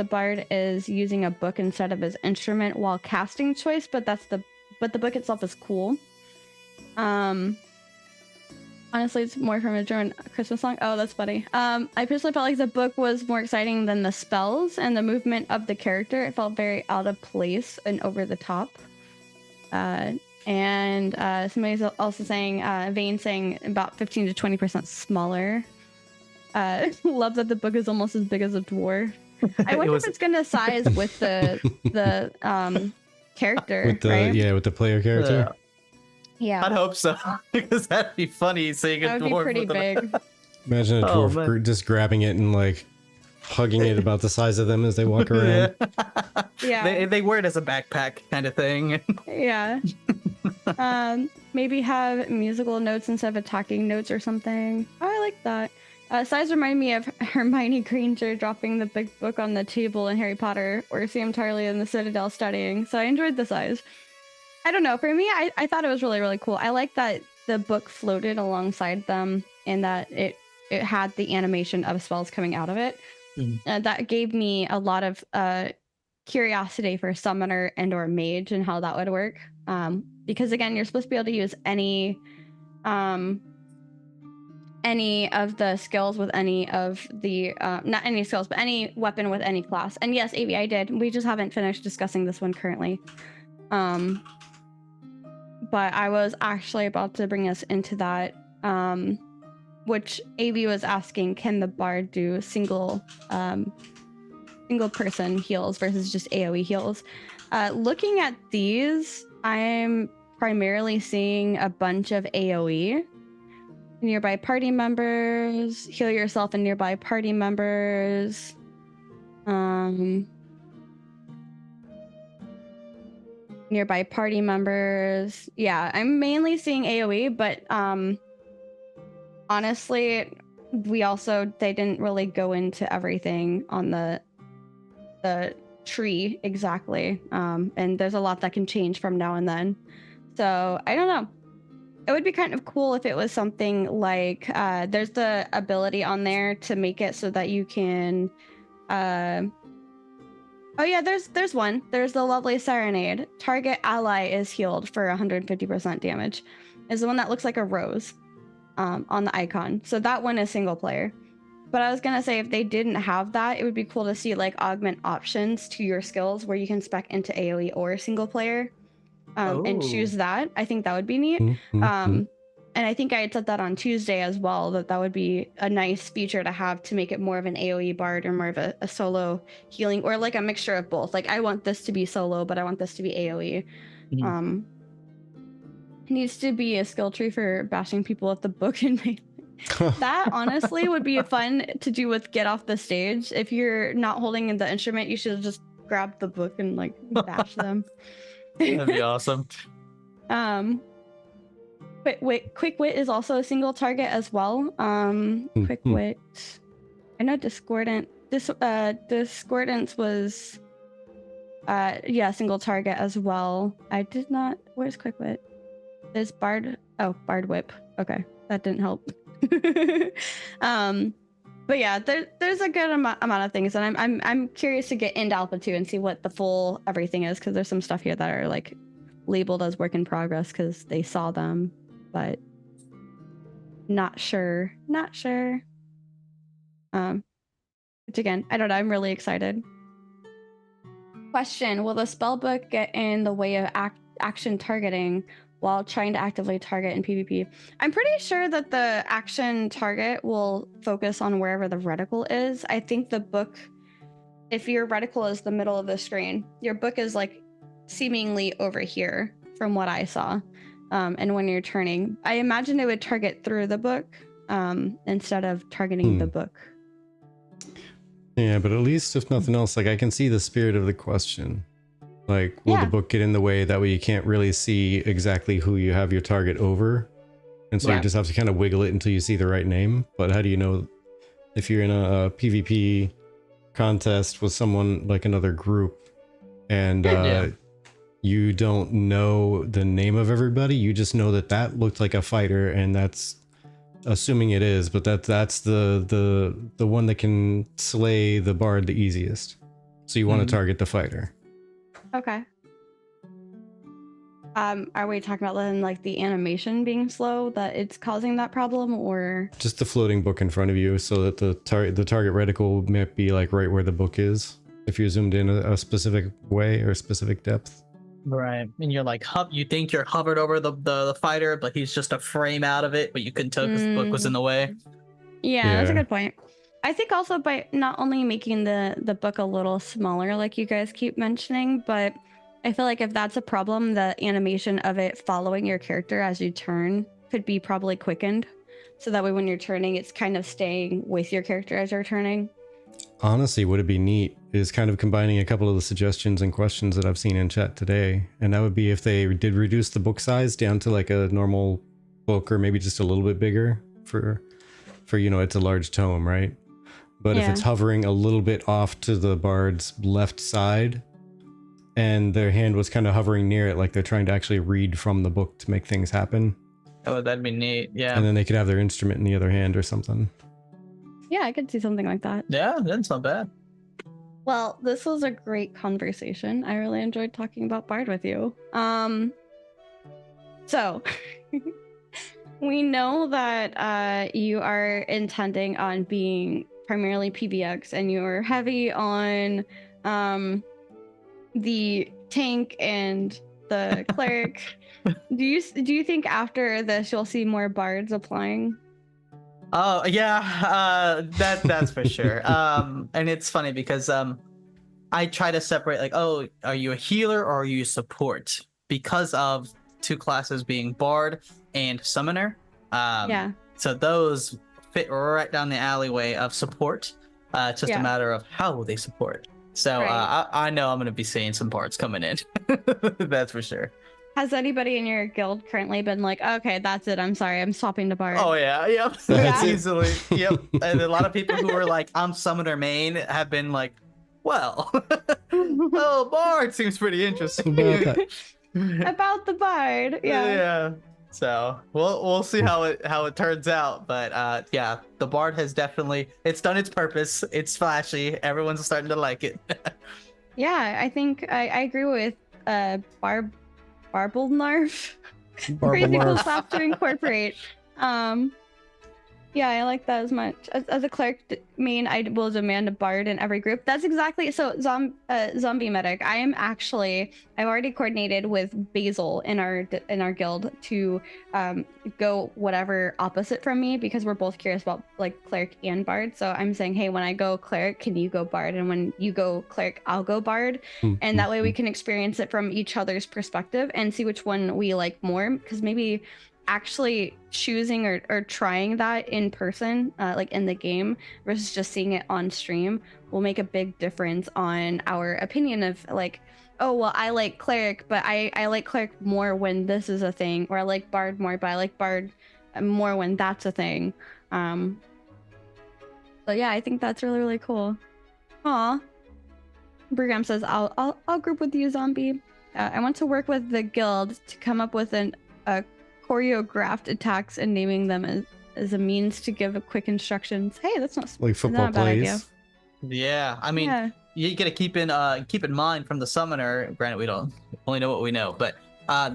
bard is using a book instead of his instrument while casting choice, but the book itself is cool. Honestly, it's more from a German Christmas song. Oh, that's funny. I personally felt like the book was more exciting than the spells and the movement of the character. It felt very out of place and over the top. And somebody's also saying, Vane saying about 15 to 20% smaller. Love that the book is almost as big as a dwarf. I wonder if it's gonna size with the character, with the, right? Yeah, with the player character. Yeah, I'd hope so because that'd be funny seeing a dwarf. That would be pretty big. Imagine a dwarf just grabbing it and like hugging it about the size of them as they walk around. Yeah, they wear it as a backpack kind of thing. Yeah. Maybe have musical notes instead of attacking notes or something. Oh, I like that. Size remind me of Hermione Granger dropping the big book on the table in Harry Potter, or Sam Tarly in the Citadel studying. So I enjoyed the size. I don't know. For me, I thought it was really, really cool. I like that the book floated alongside them and that it had the animation of spells coming out of it. That gave me a lot of curiosity for summoner and or mage and how that would work. Because again, you're supposed to be able to use any of the skills with any of the not any skills, but any weapon with any class. And yes, AV, I did. We just haven't finished discussing this one currently. But I was actually about to bring us into that, which AV was asking, can the bard do single person heals versus just AoE heals? Looking at these, I'm primarily seeing a bunch of AoE. Nearby party members, heal yourself and nearby party members. Nearby party members. Yeah, I'm mainly seeing AoE, but honestly, they didn't really go into everything on the tree exactly. And there's a lot that can change from now and then. So I don't know. It would be kind of cool if it was something like there's the ability on there to make it so that you can oh yeah, there's one. There's the lovely Serenade. Target ally is healed for 150% damage. Is the one that looks like a rose on the icon. So that one is single player. But I was gonna say, if they didn't have that, it would be cool to see like augment options to your skills where you can spec into AoE or single player and choose that. I think that would be neat. And I think I had said that on Tuesday as well, that would be a nice feature to have to make it more of an AoE bard or more of a solo healing, or like a mixture of both. Like, I want this to be solo, but I want this to be AoE. Needs to be a skill tree for bashing people with the book and that honestly would be fun to do with Get Off the Stage. If you're not holding the instrument, you should just grab the book and like bash them. That'd be awesome. Quick Wit is also a single target as well. Quick Wit. I know Discordance was single target as well. I did not. Where's Quick Wit? There's Bard. Oh, Bard Whip. Okay, that didn't help. But yeah, there's a good amount of things, and I'm curious to get into Alpha 2 and see what the full everything is, because there's some stuff here that are like labeled as work in progress because they saw them, but not sure. Which again, I don't know. I'm really excited. Question: will the spellbook get in the way of action targeting while trying to actively target in PvP? I'm pretty sure that the action target will focus on wherever the reticle is. I think the book, if your reticle is the middle of the screen, your book is like seemingly over here from what I saw. And when you're turning, I imagine it would target through the book instead of targeting the book. Yeah, but at least if nothing else, like I can see the spirit of the question. Like, will the book get in the way? That way you can't really see exactly who you have your target over. And so you just have to kind of wiggle it until you see the right name. But how do you know if you're in a PvP contest with someone, like another group, and you don't know the name of everybody? You just know that looked like a fighter, and that's assuming it is, but that's the one that can slay the bard the easiest. So you want to target the fighter. Okay. Are we talking about then like the animation being slow that it's causing that problem, or just the floating book in front of you, so that the target reticle might be like right where the book is if you're zoomed in a specific way or a specific depth? Right, and you're like you think you're hovered over the fighter, but he's just a frame out of it, but you couldn't tell because the book was in the way. Yeah, that's a good point. I think also by not only making the book a little smaller, like you guys keep mentioning, but I feel like if that's a problem, the animation of it following your character as you turn could be probably quickened. So that way when you're turning, it's kind of staying with your character as you're turning. Honestly, would it be neat is kind of combining a couple of the suggestions and questions that I've seen in chat today. And that would be if they did reduce the book size down to like a normal book, or maybe just a little bit bigger for it's a large tome, right? But if it's hovering a little bit off to the bard's left side and their hand was kind of hovering near it, like they're trying to actually read from the book to make things happen. Oh, that'd be neat. Yeah. And then they could have their instrument in the other hand or something. Yeah, I could see something like that. Yeah, that's not bad. Well, this was a great conversation. I really enjoyed talking about Bard with you. So we know that you are intending on being primarily PVX, and you're heavy on the tank and the cleric. Do you think after this you'll see more bards applying? Oh yeah, that's for sure. And it's funny because I try to separate like, oh, are you a healer or are you support? Because of two classes being bard and summoner. Yeah. So those fit right down the alleyway of support. It's just a matter of how will they support. So I know I'm going to be seeing some bards coming in. That's for sure. Has anybody in your guild currently been like, okay, that's it, I'm sorry, I'm swapping to bard? Oh yeah, yep. Yeah. Easily. Yep. And a lot of people who are like, I'm summoner main have been like, well, oh, bard seems pretty interesting. About the bard. Yeah. So we'll see how it turns out, but yeah, the bard has definitely, it's done its purpose. It's flashy. Everyone's starting to like it. Yeah, I think I agree with Barblenarf. Crazy cool stuff to incorporate. Yeah, I like that as much. As a cleric main, I will demand a bard in every group. That's exactly so. Zombie medic. I've already coordinated with Basil in our guild to go whatever opposite from me, because we're both curious about like cleric and bard. So I'm saying, hey, when I go cleric, can you go bard? And when you go cleric, I'll go bard. And that way we can experience it from each other's perspective and see which one we like more. Because maybe actually choosing or trying that in person, like in the game, versus just seeing it on stream will make a big difference on our opinion of like, oh, well, I like cleric, but I like cleric more when this is a thing, or I like bard more, but I like bard more when that's a thing. But yeah, I think that's really, really cool. Aw. Brigham says, I'll group with you, Zombie. I want to work with the guild to come up with a choreographed attacks and naming them as a means to give a quick instructions. Hey, that's not like football plays. Yeah, I mean, you gotta keep in mind from the summoner. Granted, we don't only know what we know, but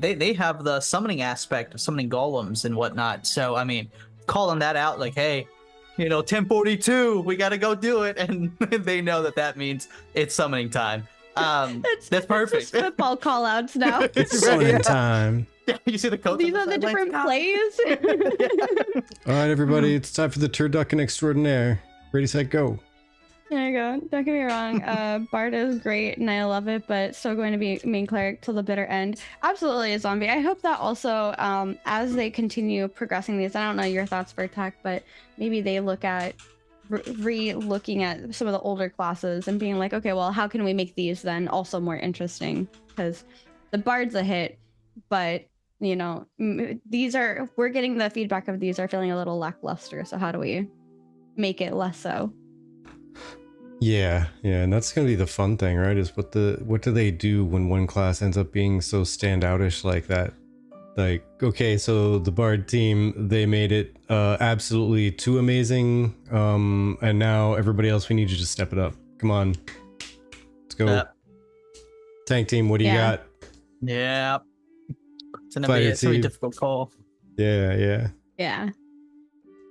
they have the summoning aspect of summoning golems and whatnot. So I mean, calling that out like, hey, 1042, we gotta go do it, and they know that means it's summoning time. That's perfect. It's just football call outs now. It's summoning time. Yeah, you see the coach. These are the different plays. All right, everybody, it's time for the turducken extraordinaire. Ready, set, go. There you go. Don't get me wrong. Bard is great and I love it, but still going to be main cleric till the bitter end. Absolutely a zombie. I hope that also, as they continue progressing these, I don't know your thoughts for tech, but maybe they look at re-looking at some of the older classes and being like, okay, well, how can we make these then also more interesting? Because the bard's a hit, but we're getting the feedback of these are feeling a little lackluster. So how do we make it less so? Yeah, and that's gonna be the fun thing, right? Is what do they do when one class ends up being so standoutish like that? Like, okay, so the bard team, they made it absolutely too amazing, and now everybody else, we need you to step it up. Come on, let's go. Tank team, what do you got? Yeah, it's gonna be a difficult call. Yeah.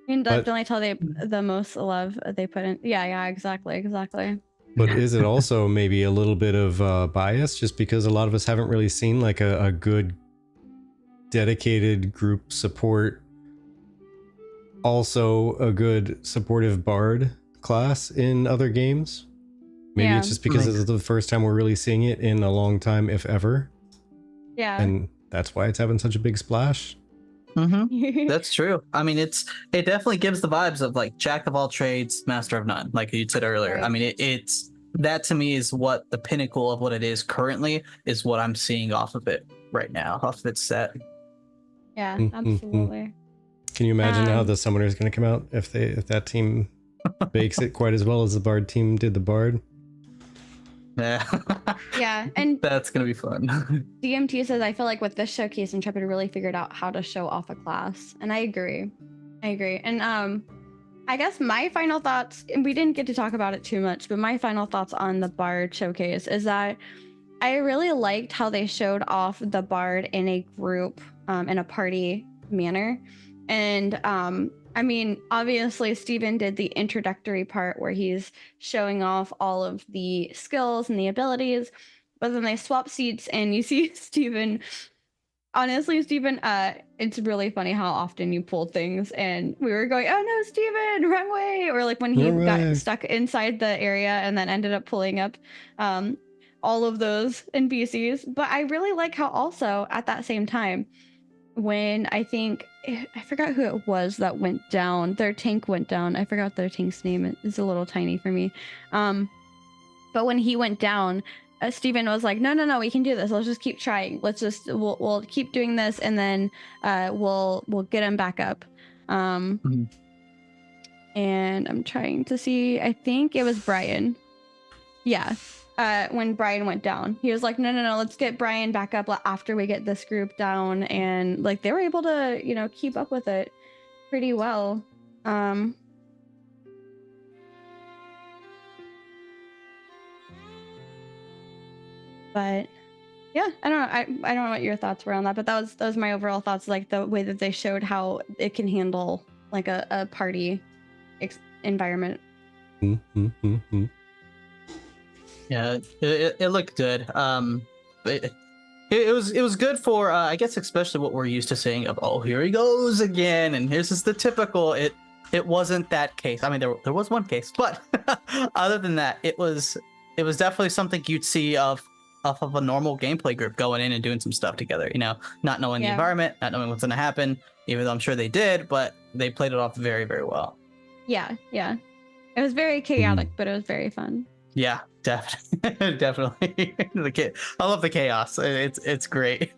I mean, definitely tell the most love they put in. Yeah, exactly. But is it also maybe a little bit of bias, just because a lot of us haven't really seen like a good dedicated group support, also a good supportive bard class in other games? Maybe it's just because it's the first time we're really seeing it in a long time, if ever. Yeah. And that's why it's having such a big splash. Mm-hmm. That's true. I mean, it definitely gives the vibes of like jack of all trades, master of none, like you said earlier. Right. I mean, it's that to me is what the pinnacle of what it is currently is what I'm seeing off of it right now, off of its set. Yeah, absolutely. Can you imagine how the summoner is going to come out if that team bakes it quite as well as the bard team did the bard? Yeah, and that's gonna be fun. DMT says, I feel like with this showcase, Intrepid really figured out how to show off a class, and I agree. And I guess my final thoughts, and we didn't get to talk about it too much, but my final thoughts on the bard showcase is that I really liked how they showed off the bard in a group, in a party manner. And I mean, obviously, Steven did the introductory part where he's showing off all of the skills and the abilities, but then they swap seats and you see Steven. Honestly, Steven, it's really funny how often you pull things, and we were going, "Oh no, Steven, wrong way!" Or like when he got stuck inside the area and then ended up pulling up all of those NPCs. But I really like how also at that same time, when I forgot who it was that went down, their tank went down. I forgot their tank's name. It's a little tiny for me. But when he went down, Steven was like, no, we can do this. Let's just keep trying. We'll keep doing this, and then we'll get him back up. And I'm trying to see. I think it was Brian. Yeah. When Brian went down, he was like, no, let's get Brian back up after we get this group down. And like they were able to, keep up with it pretty well. But yeah, I don't know. I don't know what your thoughts were on that, but that was my overall thoughts, like the way that they showed how it can handle like a party environment. Yeah, it looked good. It was good for I guess especially what we're used to seeing of, oh, here he goes again, and here's just the typical. It wasn't that case. I mean, there was one case, but other than that, it was definitely something you'd see of a normal gameplay group going in and doing some stuff together, not knowing the environment, not knowing what's going to happen, even though I'm sure they did, but they played it off very, very well. Yeah. It was very chaotic, but it was very fun. Yeah, definitely. I love the chaos. It's great.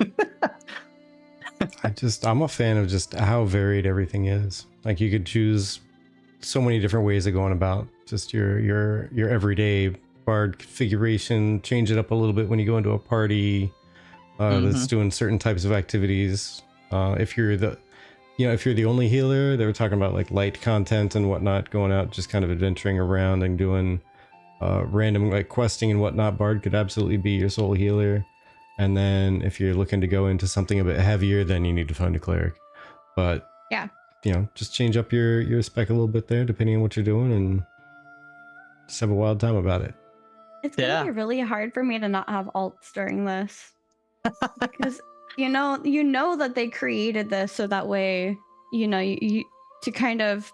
I'm a fan of just how varied everything is. Like you could choose so many different ways of going about just your everyday bard configuration, change it up a little bit when you go into a party that's doing certain types of activities. If you're the only healer, they were talking about like light content and whatnot, going out just kind of adventuring around and doing random like questing and whatnot. Bard could absolutely be your sole healer. And then if you're looking to go into something a bit heavier, then you need to find a cleric. But yeah, just change up your spec a little bit there depending on what you're doing, and just have a wild time about it. It's gonna be really hard for me to not have alts during this, because you know that they created this so that way you to kind of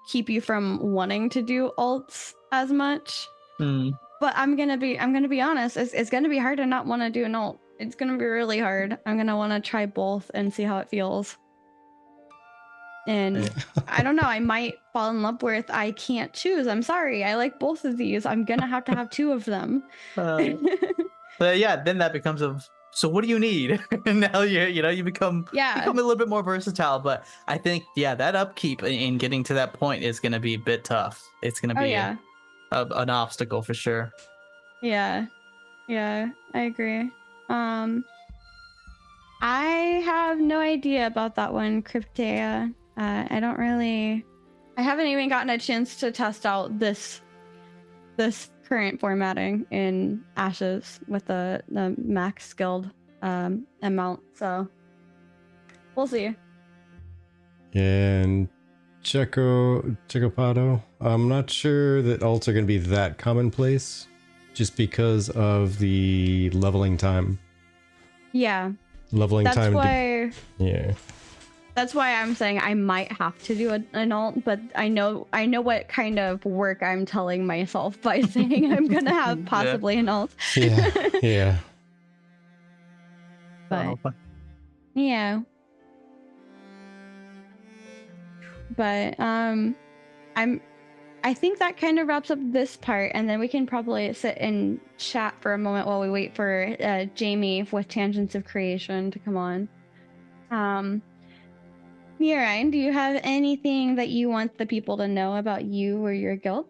keep you from wanting to do alts as much. But I'm gonna be honest, it's gonna be hard to not want to do an alt. It's gonna be really hard. I'm gonna want to try both and see how it feels. And I don't know, I might fall in love with I can't choose. I'm sorry, I like both of these. I'm gonna have to have two of them. But yeah, then that becomes so what do you need? And now you become a little bit more versatile. But I think that upkeep in getting to that point is gonna be a bit tough. It's gonna be an obstacle for sure. Yeah, I agree. I have no idea about that one, Cryptea. I haven't even gotten a chance to test out this current formatting in Ashes with the max skilled amount, so we'll see. And Checopado, I'm not sure that alts are going to be that commonplace just because of the leveling time. Yeah. That's why I'm saying I might have to do an alt, but I know what kind of work I'm telling myself by saying I'm gonna have possibly an alt. Yeah. But yeah. But I think that kind of wraps up this part, and then we can probably sit and chat for a moment while we wait for Jamie with Tangents of Creation to come on. Neorine, do you have anything that you want the people to know about you or your guild?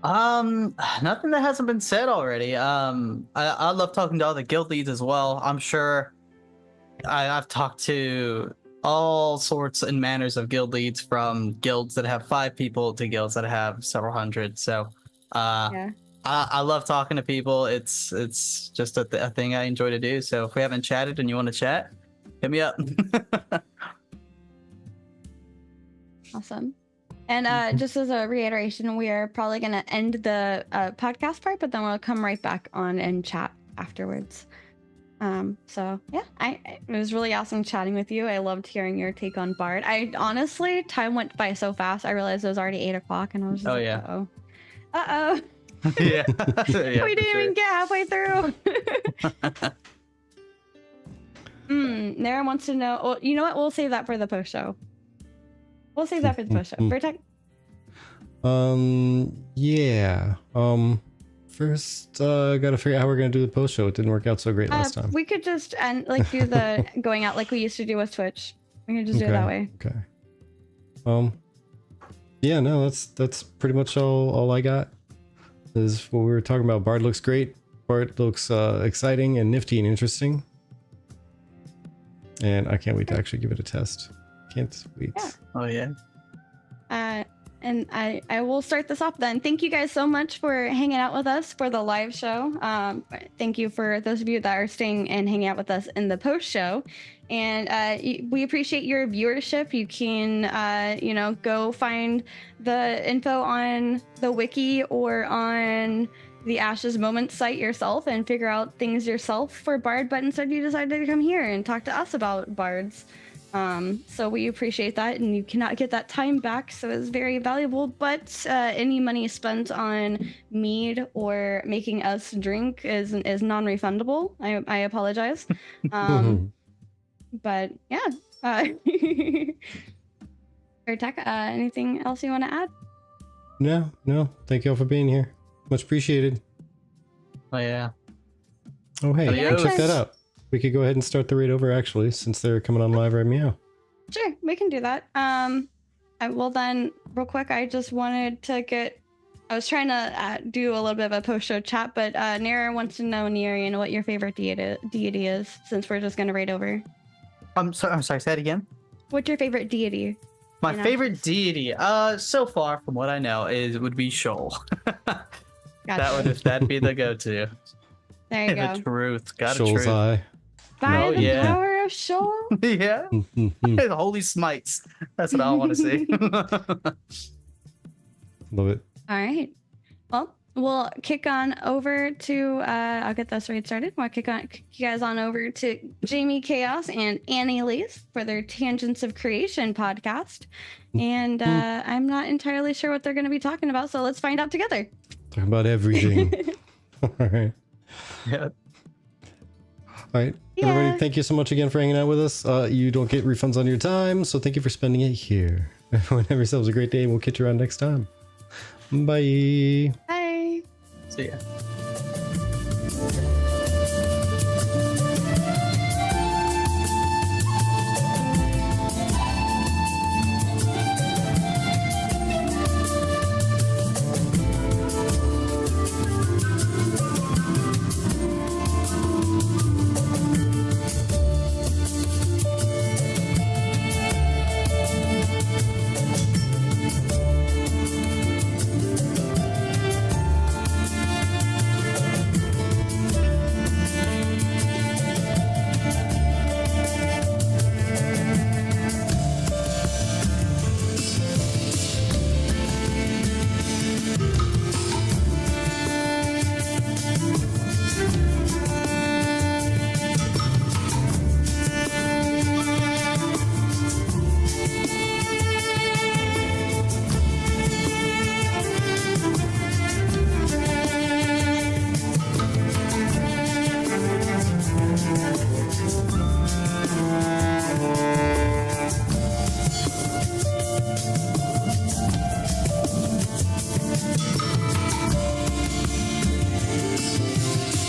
Nothing that hasn't been said already. I love talking to all the guild leads as well. I'm sure I've talked to all sorts and manners of guild leads, from guilds that have 5 people to guilds that have several hundred. So I'm I love talking to people. It's just a thing I enjoy to do. So if we haven't chatted and you want to chat, hit me up. Awesome. And just as a reiteration, we are probably going to end the podcast part, but then we'll come right back on and chat afterwards. So yeah, it was really awesome chatting with you. I loved hearing your take on Bard. I honestly, time went by so fast. I realized it was already 8 o'clock, and I was just like, yeah. Uh-oh. Yeah. We didn't even get halfway through. Nara wants to know. Well, you know what? We'll save that for the post show. We'll save that for the post show. Vertec? Yeah. First, gotta figure out how we're gonna do the post show. It didn't work out so great last time. We could just do the going out like we used to do with Twitch. We can just do it that way. Okay. Yeah, no, that's pretty much all I got. Is what we were talking about. Bard looks great. Bard looks exciting and nifty and interesting. And I can't wait to actually give it a test. Can't wait. Yeah. Oh yeah. And I will start this off then. Thank you guys so much for hanging out with us for the live show. Thank you for those of you that are staying and hanging out with us in the post show. And we appreciate your viewership. You can, go find the info on the wiki or on the Ashes Moments site yourself and figure out things yourself for Bard. But instead, you decided to come here and talk to us about Bards. So we appreciate that, and you cannot get that time back, so it's very valuable. But any money spent on mead or making us drink is non-refundable. I apologize. But yeah. Vertec, anything else you want to add? No. Thank you all for being here. Much appreciated. Oh yeah. Oh hey, Adios. check that out. We could go ahead and start the raid over actually, since they're coming on live right meow. Sure, we can do that. Well then, real quick, I just wanted to I was trying to do a little bit of a post-show chat, but Nara wants to know, Neorine, what your favorite deity is, since we're just going to raid over. I'm sorry, say that again? What's your favorite deity? My favorite deity, so far from what I know, would be Shoal. Gotcha. That'd be the go-to. There you go. The truth. Got Shoal's truth. eye. By the power of Shoal? Yeah. The holy smites. That's what I want to see. Love it. All right. Well, we'll kick on over to I'll get this raid started. We'll kick you guys on over to Jamie Chaos and Annie Lee's for their Tangents of Creation podcast. And I'm not entirely sure what they're going to be talking about, so let's find out together. Talking about everything. All right. Yeah. All right, everybody, thank you so much again for hanging out with us. You don't get refunds on your time, so thank you for spending it here. Everyone have yourselves a great day, and we'll catch you around next time. Bye. Bye. See ya.